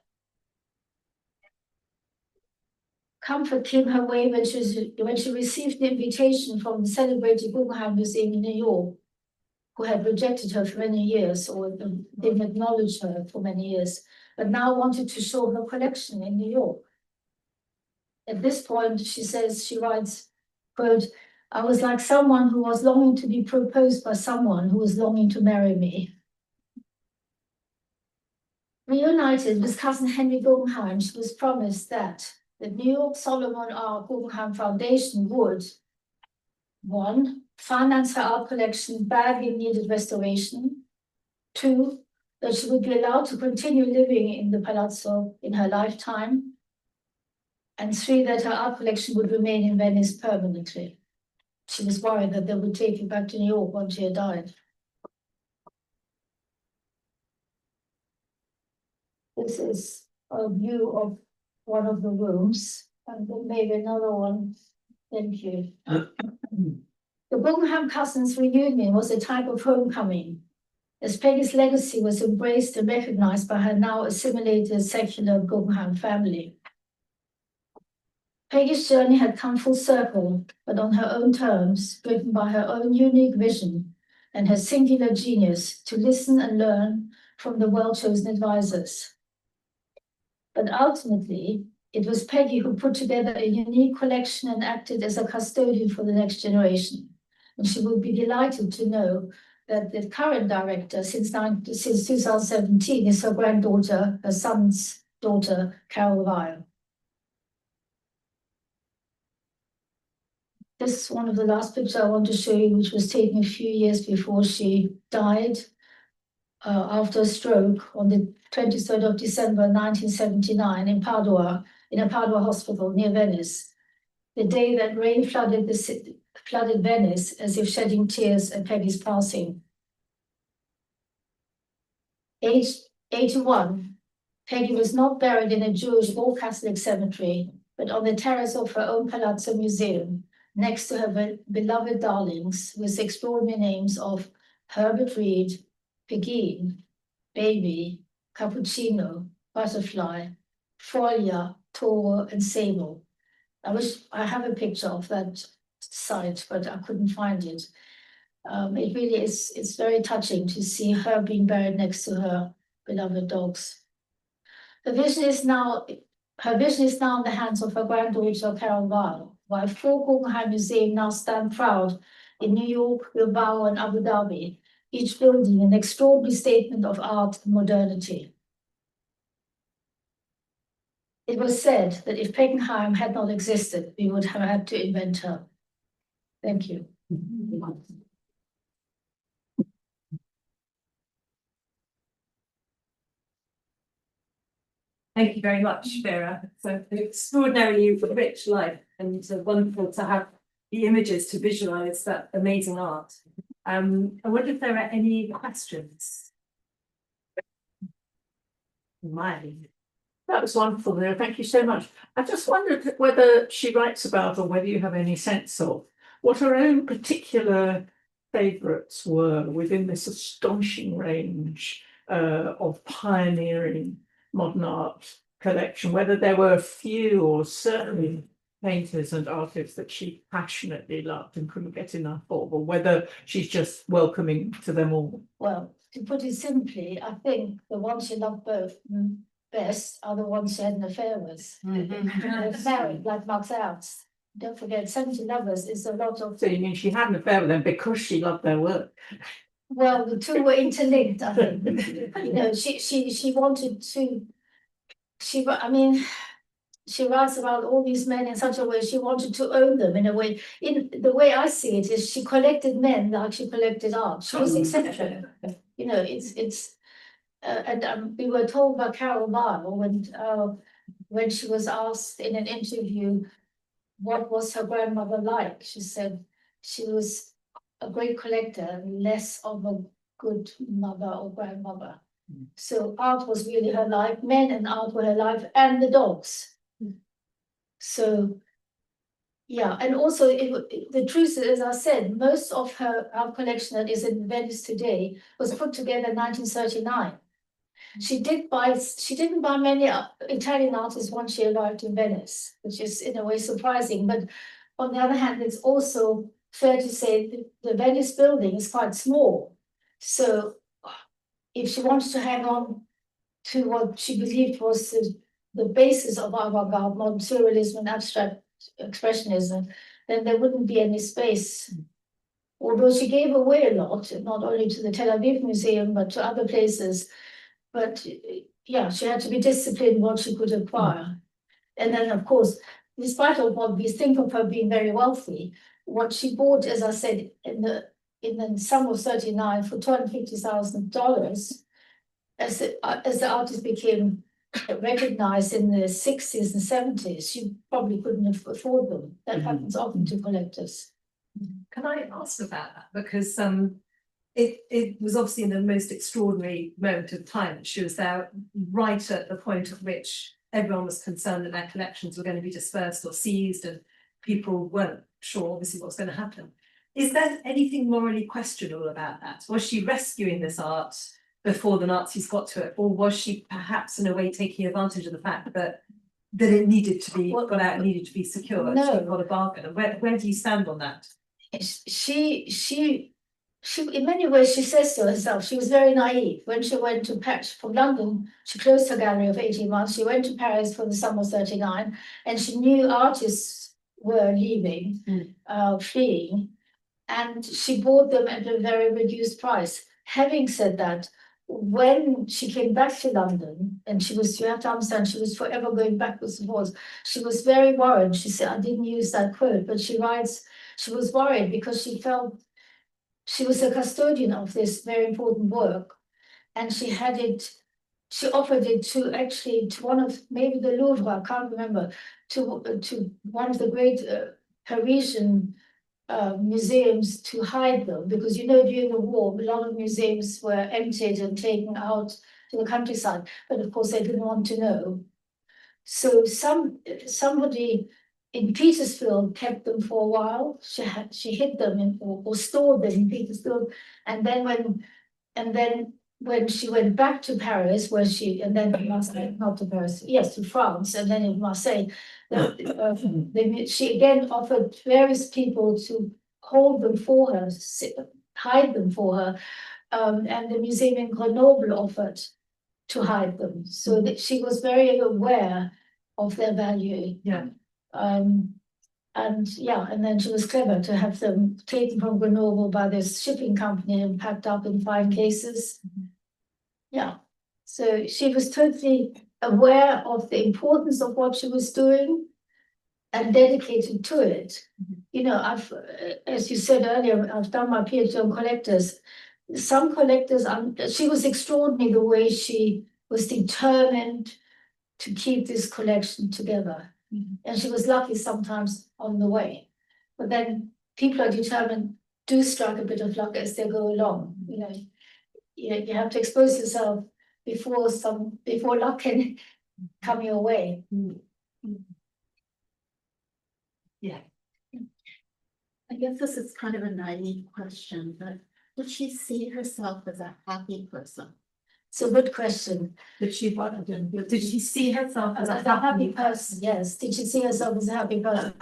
Comfort came her way when she received an invitation from the celebrated Guggenheim Museum in New York, who had rejected her for many years or didn't acknowledge her for many years, but now wanted to show her collection in New York. At this point, she writes, quote, "I was like someone who was longing to be proposed by someone who was longing to marry me." Reunited with cousin Henry Guggenheim, she was promised that the New York Solomon R. Guggenheim Foundation would, 1, finance her art collection badly needed restoration, 2, that she would be allowed to continue living in the palazzo in her lifetime, and 3, that her art collection would remain in Venice permanently. She was worried that they would take it back to New York once she had died. This is a view of one of the rooms, and then maybe another one. Thank you. The Guggenheim cousins' reunion was a type of homecoming, as Peggy's legacy was embraced and recognized by her now assimilated secular Guggenheim family. Peggy's journey had come full circle, but on her own terms, driven by her own unique vision and her singular genius to listen and learn from the well-chosen advisors. But ultimately, it was Peggy who put together a unique collection and acted as a custodian for the next generation. And she would be delighted to know that the current director since 2017 is her granddaughter, her son's daughter, Carol Weil. This is one of the last pictures I want to show you, which was taken a few years before she died after a stroke on the 23rd of December 1979 in Padua, in a Padua hospital near Venice. The day that rain flooded Venice as if shedding tears at Peggy's passing. Aged 81, Peggy was not buried in a Jewish or Catholic cemetery, but on the terrace of her own Palazzo Museum, next to her beloved darlings with the extraordinary names of Herbert Reed, Peggy, Baby, Cappuccino, Butterfly, Folia, Toro, and Sable. I wish I have a picture of that site, but I couldn't find it. It really is, it's very touching to see her being buried next to her beloved dogs. Her vision is now in the hands of her granddaughter, Carol Weil, while 4 Guggenheim Museums now stand proud in New York, Bilbao, and Abu Dhabi, each building an extraordinary statement of art and modernity. It was said that if Peggenheim had not existed, we would have had to invent her. Thank you. Thank you very much, Vera. So an extraordinarily rich life, and it's wonderful to have the images to visualize that amazing art. I wonder if there are any questions. That was wonderful, Vera. Thank you so much. I just wondered whether she writes about, or whether you have any sense of, what her own particular favourites were within this astonishing range of pioneering modern art collection, whether there were a few or certain painters and artists that she passionately loved and couldn't get enough of, or whether she's just welcoming to them all. Well, to put it simply, I think the ones she loved best are the ones she had an affair with. Married, like Max Ernst. Don't forget, 70 Lovers is a lot of. So you mean she had an affair with them because she loved their work? Well, the two were interlinked, I think. You know, she wanted to. I mean, she writes about all these men in such a way she wanted to own them in a way. In the way I see it is she collected men like she collected art. She was eccentric. You know, and we were told by Carol Weil when she was asked in an interview what was her grandmother like. She said she was a great collector, less of a good mother or grandmother. So art was really her life, men and art were her life, and the dogs. So, yeah, and also the truth is, as I said, most of her art collection that is in Venice today was put together in 1939. She didn't buy many Italian artists once she arrived in Venice, which is in a way surprising. But on the other hand, it's also fair to say that the Venice building is quite small. So if she wanted to hang on to what she believed was the basis of avant-garde, modern surrealism and abstract expressionism, then there wouldn't be any space. Although she gave away a lot, not only to the Tel Aviv Museum, but to other places. But yeah, she had to be disciplined what she could acquire. And then, of course, despite of what we think of her being very wealthy, what she bought, as I said, in the summer of 39 for $250,000, as the artist became recognized in the 60s and 70s, she probably couldn't afford them. That happens often to collectors. Can I ask about that? Because it was obviously in the most extraordinary moment of time. She was there right at the point at which everyone was concerned that their collections were going to be dispersed or seized, and people weren't sure obviously what's going to happen. Is there anything morally questionable about that? Was she rescuing this art before the Nazis got to it, or was she perhaps in a way taking advantage of the fact that it needed to be got out, needed to be secured? No. She got a bargain. And where do you stand on that? She in many ways, she says to herself, she was very naive. When she went to Paris from London, she closed her gallery of 18 months. She went to Paris for the summer of 39, and she knew artists were leaving, fleeing, and she bought them at a very reduced price. Having said that, when she came back to London, and you have to understand, she was forever going backwards and forwards. She was very worried. She said, I didn't use that quote, but she writes, she was worried because she felt she was a custodian of this very important work, and she offered it to one of, maybe the Louvre, I can't remember, to one of the great Parisian museums to hide them, because during the war, a lot of museums were emptied and taken out to the countryside, but of course they didn't want to know. So somebody in Petersfield kept them for a while. She hid them or stored them in Petersfield, and then when she went back to Paris, and then to Marseille, not to Paris, yes, to France, and then in Marseille, she again offered various people to hold them for her, hide them for her, and the museum in Grenoble offered to hide them, so that she was very aware of their value. Yeah. And then she was clever to have them taken from Grenoble by this shipping company and packed up in 5 cases. Yeah, so she was totally aware of the importance of what she was doing and dedicated to it. You know, as you said earlier, I've done my PhD on collectors. Some collectors, she was extraordinary the way she was determined to keep this collection together. And she was lucky sometimes on the way. But then people are determined, do strike a bit of luck as they go along. You know, you have to expose yourself before luck can come your way. Yeah. I guess this is kind of a naive question, but did she see herself as a happy person? It's a good question. Did she see herself As a happy person, yes. Did she see herself as a happy person?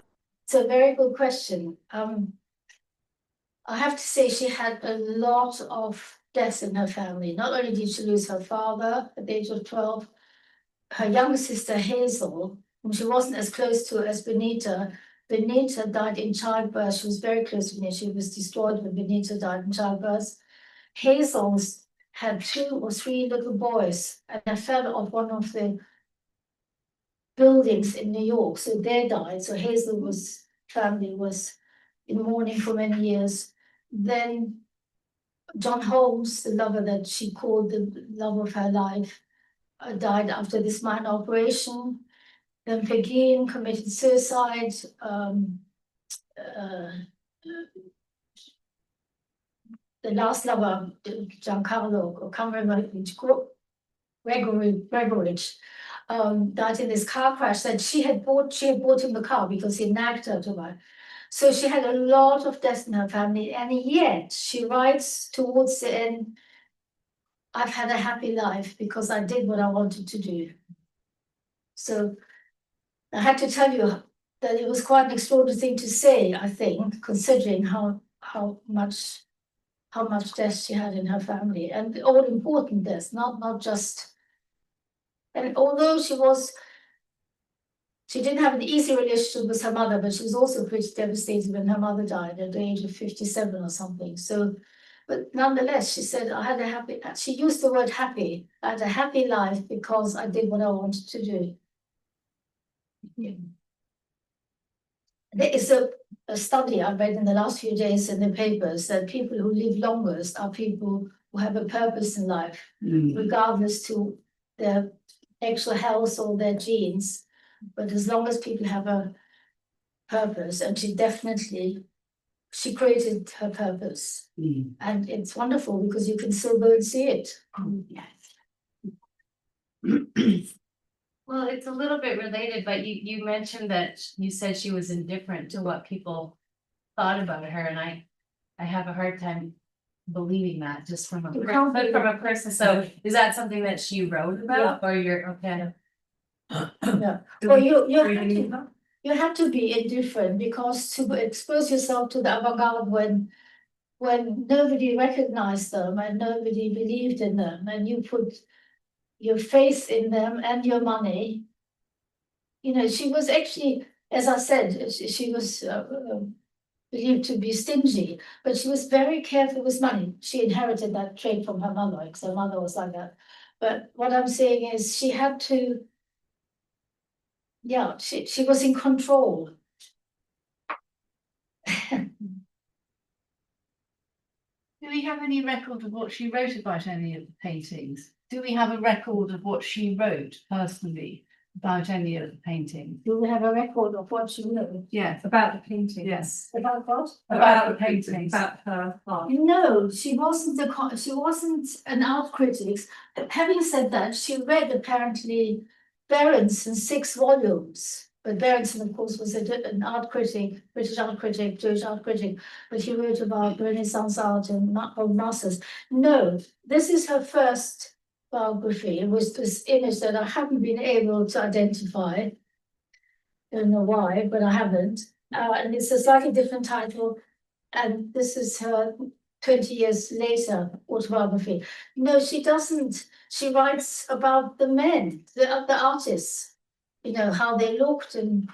It's a very good question. I have to say she had a lot of deaths in her family. Not only did she lose her father at the age of 12, her younger sister Hazel, whom she wasn't as close to as Benita died in childbirth. She was very close to Benita. She was destroyed when Benita died in childbirth. Hazel's had 2 or 3 little boys, and they fell off one of the buildings in New York, so they died. So Hazel's family was in mourning for many years. Then John Holmes, the lover that she called the love of her life, died after this minor operation. Then Peggy committed suicide. The last lover, Giancarlo, or can't remember which, Gregoridge, died in this car crash that she had bought him the car because he nagged her to buy. So she had a lot of deaths in her family, and yet she writes towards the end, I've had a happy life because I did what I wanted to do. So I had to tell you that it was quite an extraordinary thing to say, I think, considering how much death she had in her family, and all important deaths, not just. And although she didn't have an easy relationship with her mother, but she was also pretty devastated when her mother died at the age of 57 or something. So, but nonetheless, she said, she used the word happy. I had a happy life because I did what I wanted to do. There is a study I've read in the last few days in the papers that people who live longest are people who have a purpose in life, regardless to their actual health or their genes. But as long as people have a purpose, and she created her purpose. And it's wonderful because you can still go and see it. Well, it's a little bit related, but you mentioned that you said she was indifferent to what people thought about her, and I have a hard time believing that just from a person. So is that something that she wrote about, or you're okay? Yeah. Well, you have to be indifferent because to expose yourself to the avant-garde when nobody recognized them and nobody believed in them, and you put your faith in them and your money. You know, she was actually, as I said, she was believed to be stingy, but she was very careful with money. She inherited that trait from her mother, because her mother was like that. But what I'm saying is she had to, she was in control. Do we have any record of what she wrote about any of the paintings? Do we have a record of what she wrote personally about any of the paintings? Do we have a record of what she wrote? Yes. About the painting. Yes. About what? About the paintings. About her art. No, she wasn't an art critic. Having said that, she read apparently Berenson's 6 volumes But Berenson, of course, was an art critic, British art critic, Jewish art critic, but he wrote about Renaissance art and masters. No, this is her first biography. It was this image that I haven't been able to identify. Don't know why, but I haven't. And it's a slightly different title. And this is her 20 years later autobiography. No, she doesn't. She writes about the men, the artists, you know, how they looked and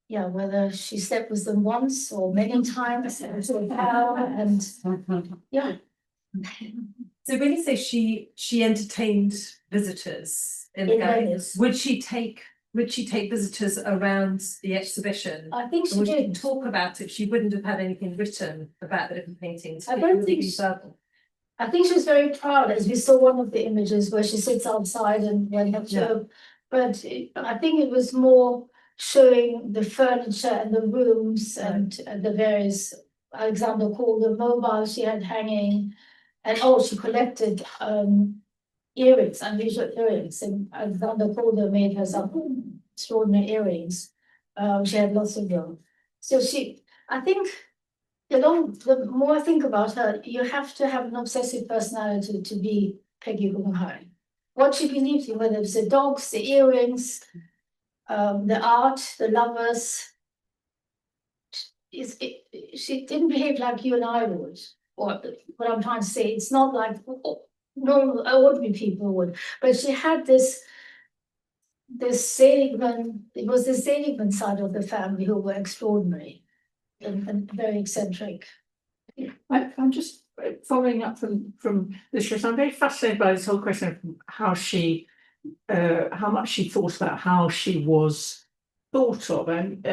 yeah, whether she slept with them once or many times and yeah. So when you say she entertained visitors in the In gallery, Venice. would she take visitors around the exhibition? I think she Would she did. talk about it? She wouldn't have had anything written about the different paintings. I It don't would think be she- verbal. I think she was very proud, as we saw one of the images where she sits outside and when that show. But I think it was more showing the furniture and the rooms and the various, Alexander called the mobile she had hanging. And she collected earrings, unusual earrings, and Alexander Calder made her some extraordinary earrings. She had lots of them. So I think the more I think about her, you have to have an obsessive personality to be Peggy Guggenheim. What she believed in, whether it was the dogs, the earrings, the art, the lovers, she didn't behave like you and I would. Or what I'm trying to say, it's not like normal ordinary people would, but she had this Seligman, it was the Seligman side of the family who were extraordinary and very eccentric. I'm just following up from this. I'm very fascinated by this whole question of how much she thought about how she was thought of, and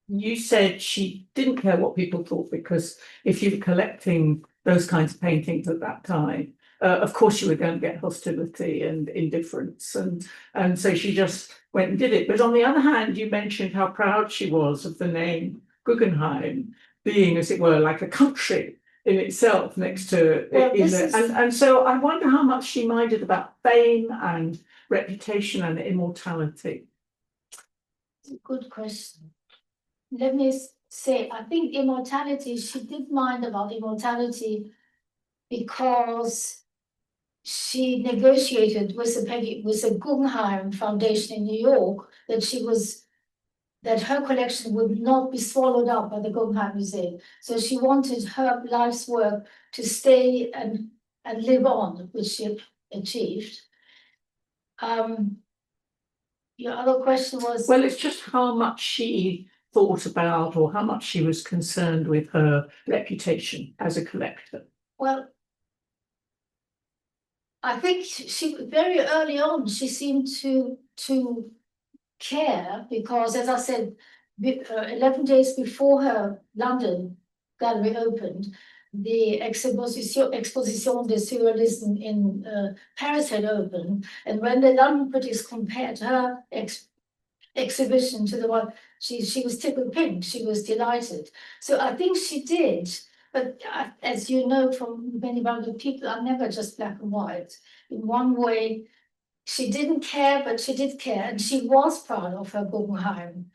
you said she didn't care what people thought, because if you were collecting those kinds of paintings at that time, of course you were going to get hostility and indifference, and so she just went and did it. But on the other hand, you mentioned how proud she was of the name Guggenheim being, as it were, like a country in itself next to and so I wonder how much she minded about fame and reputation and immortality. Good question. Let me say, I think immortality, she did mind about immortality because she negotiated with the Guggenheim Foundation in New York that her collection would not be swallowed up by the Guggenheim Museum. So she wanted her life's work to stay and live on, which she achieved. Your other question was? Well, it's just how much she thought about, or how much she was concerned with her reputation as a collector. Well, I think she very early on, she seemed to care, because as I said, 11 days before her London gallery opened, the Exposition de Surrealisme in Paris had opened, and when the London critics compared her exhibition to the one, she was tickled pink, she was delighted. So I think she did, but as you know from many other people, are never just black and white. In one way, she didn't care, but she did care, and she was proud of her Guggenheim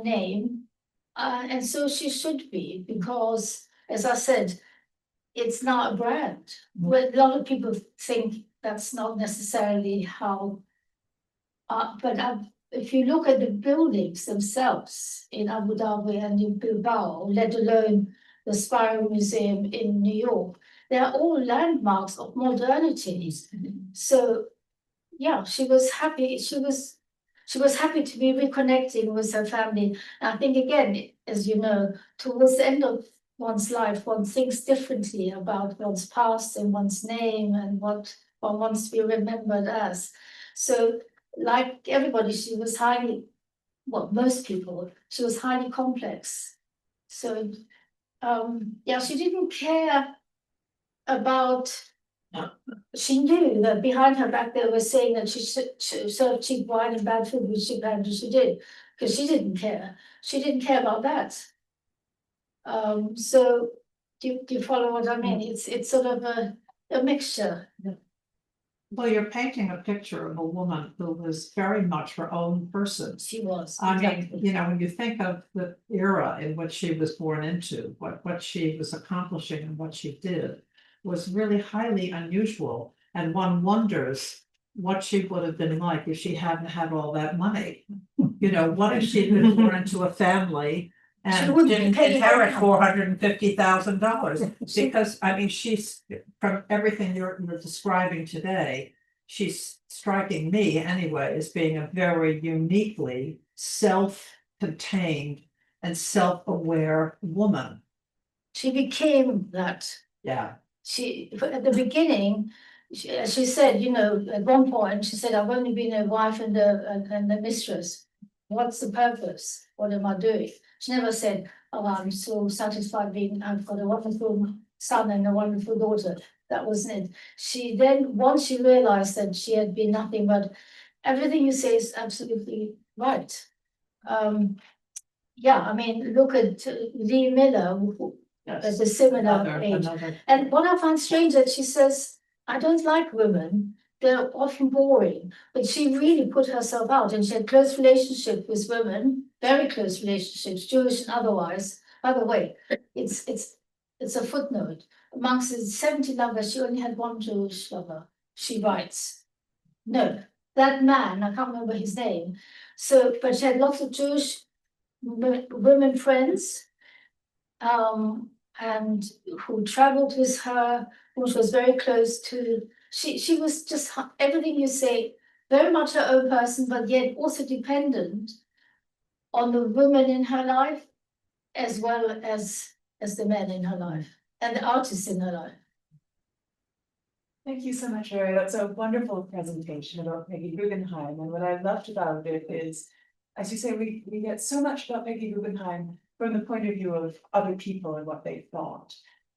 name, and so she should be, because, as I said, it's not a brand. Well, a lot of people think that's not necessarily how, but if you look at the buildings themselves in Abu Dhabi and in Bilbao, let alone the Spiral Museum in New York, they are all landmarks of modernity. So, yeah, she was happy. She was happy to be reconnecting with her family. And I think, again, as you know, towards the end of one's life, one thinks differently about one's past and one's name and what one wants to be remembered as. So, like everybody, she was most people, she was highly complex. So, yeah, she didn't care about. She knew that behind her back they were saying that she served cheap wine and bad food, which apparently she did, because she didn't care. She didn't care about that. So do you follow what I mean? It's sort of a mixture. Well, you're painting a picture of a woman who was very much her own person. She was. I mean, exactly. you know, when you think of the era in which she was born into, what she was accomplishing and what she did was really highly unusual. And one wonders what she would have been like if she hadn't had all that money. You know, what if she'd been born into a family and wouldn't be didn't paying inherit her. $450,000? Because, I mean, she's, from everything you're describing today, she's striking me anyway as being a very uniquely self-contained and self-aware woman. She became that. Yeah. She, at the beginning, she said, you know, at one point, she said, I've only been a wife and a mistress. What's the purpose? What am I doing? She never said, oh, I'm so satisfied being, I've got a wonderful son and a wonderful daughter. That wasn't it. She then, once she realized that she had been nothing but, everything you say is absolutely right. Yeah, I mean, look at Lee Miller, who at a similar age. And what I find strange that she says, I don't like women, they're often boring, but she really put herself out and she had close relationships with women, very close relationships, Jewish and otherwise. By the way, it's a footnote. Amongst the 70 lovers, she only had one Jewish lover, she writes. No, that man, I can't remember his name. So, but she had lots of Jewish women friends, and who traveled with her, who was very close to. She was just everything you say, very much her own person, but yet also dependent on the women in her life, as well as the men in her life and the artists in her life. Thank you so much, Vera. That's a wonderful presentation about Peggy Guggenheim. And what I loved about it is, as you say, we get so much about Peggy Guggenheim from the point of view of other people and what they thought.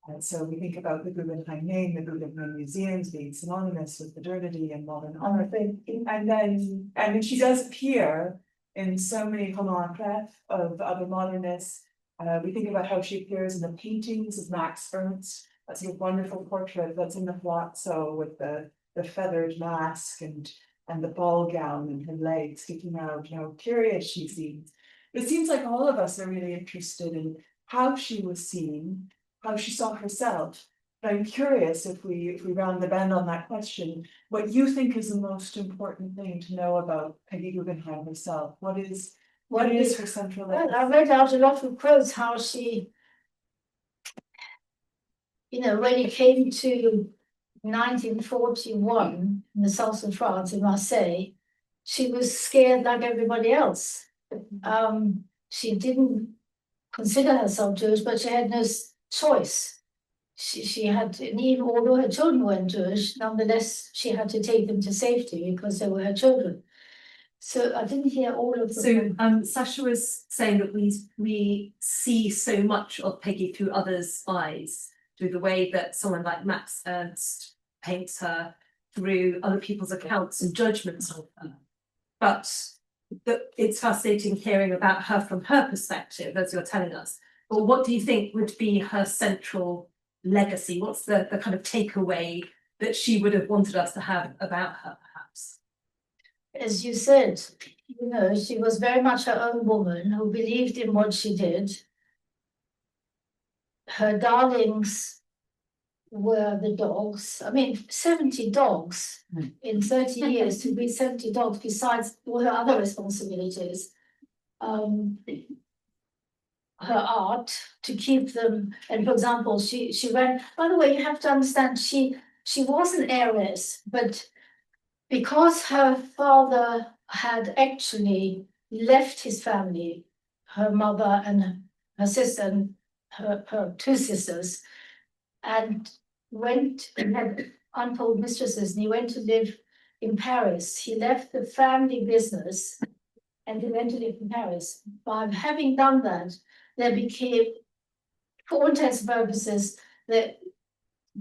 And so we think about the Guggenheim name, the Guggenheim museums being synonymous with modernity and modern art. And then she does appear in so many commentaires of other modernists. We think about how she appears in the paintings of Max Ernst. That's a wonderful portrait that's in the Palazzo with the feathered mask and the ball gown and her legs sticking out, you know, curious she seems. But it seems like all of us are really interested in how she was seen, how she saw herself. But I'm curious if we round the bend on that question, what you think is the most important thing to know about Peggy Guggenheim herself? What is her central legacy? Well, I read out a lot of quotes how she, you know, when it came to 1941 in the south of France, in Marseille, she was scared like everybody else. She didn't consider herself Jewish, but she had no choice. She had to, and even although her children weren't Jewish, nonetheless, she had to take them to safety because they were her children. So I didn't hear all of them. So Sasha was saying that we see so much of Peggy through others' eyes, through the way that someone like Max Ernst paints her, through other people's accounts and judgments of her. But it's fascinating hearing about her from her perspective, as you're telling us. But what do you think would be her central legacy? What's the kind of takeaway that she would have wanted us to have about her, perhaps? As you said, you know, she was very much her own woman who believed in what she did. Her darlings were the dogs. I mean, 70 dogs in 30 years, to be 70 dogs besides all her other responsibilities. Her art, to keep them, and for example, she ran, by the way, you have to understand, she was an heiress, but because her father had actually left his family, her mother and her sister and her two sisters, and went and had untold mistresses, and he went to live in Paris. He left the family business and he went to live in Paris. By having done that, there became, for all intents and purposes,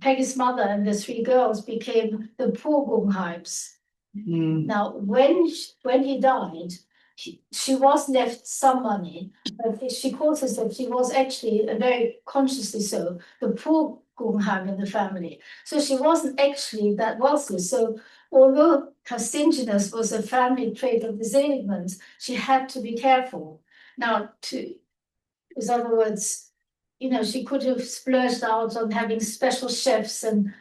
Peggy's mother and the three girls became the poor Guggenheims. Now, when he died, she was left some money, but she calls herself, she was actually, very consciously so, the poor Guggenheim in the family. So she wasn't actually that wealthy. So although her stinginess was a family trait of disablement, she had to be careful. Now, in other words, you know, she could have splurged out on having special chefs and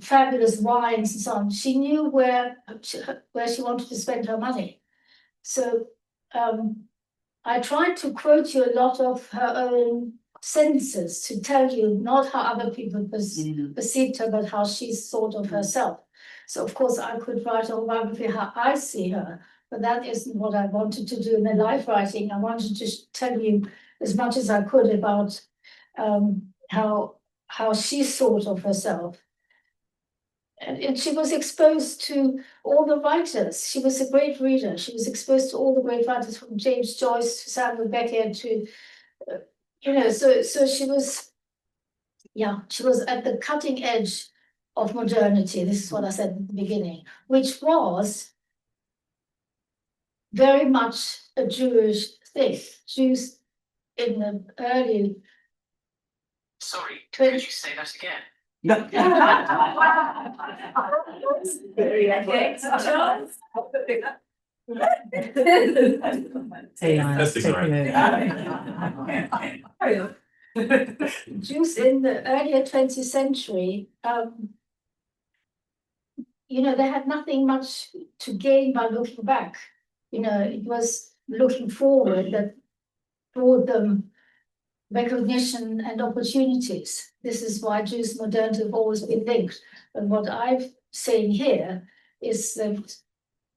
fabulous wines and so on. She knew where she wanted to spend her money. So I tried to quote you a lot of her own sentences to tell you not how other people perceived her, but how she thought of herself. So of course I could write a biography how I see her, but that isn't what I wanted to do in the life writing. I wanted to tell you as much as I could about how she thought of herself. And she was exposed to all the writers. She was a great reader. She was exposed to all the great writers, from James Joyce to Samuel Beckett to, you know, so she was, yeah, she was at the cutting edge of modernity. This is what I said at the beginning, which was very much a Jewish thing. Jews in the early. Sorry, 20 could you say that again? Very Jews in the earlier 20th century, you know, they had nothing much to gain by looking back. You know, it was looking forward that brought them recognition and opportunities. This is why Jews modernity have always been linked. But what I'm saying here is that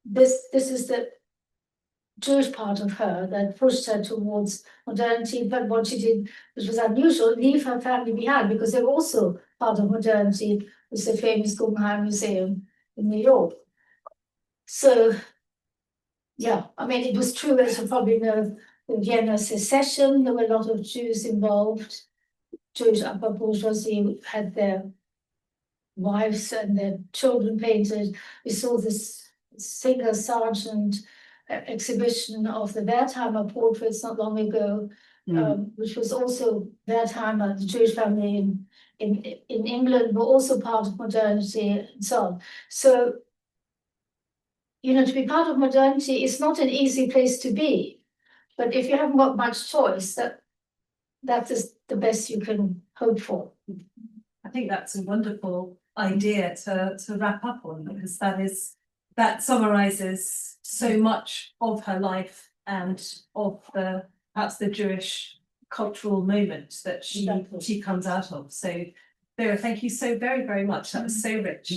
this is the Jewish part of her that pushed her towards modernity. But what she did, which was unusual, leave her family behind, because they were also part of modernity, with the famous Guggenheim Museum in New York. So, yeah, I mean, it was true, as you probably know, the Vienna secession, there were a lot of Jews involved. Jewish upper bourgeoisie had their wives and their children painted. We saw this Singer Sargent exhibition of the Wertheimer portraits not long ago, which was also Wertheimer, the Jewish family in England, were also part of modernity and so on. So, you know, to be part of modernity is not an easy place to be. But if you haven't got much choice, that is the best you can hope for. I think that's a wonderful idea to wrap up on, because that summarizes so much of her life and of perhaps the Jewish cultural moment that she comes out of. So Vera, thank you so very, very much. That was so rich.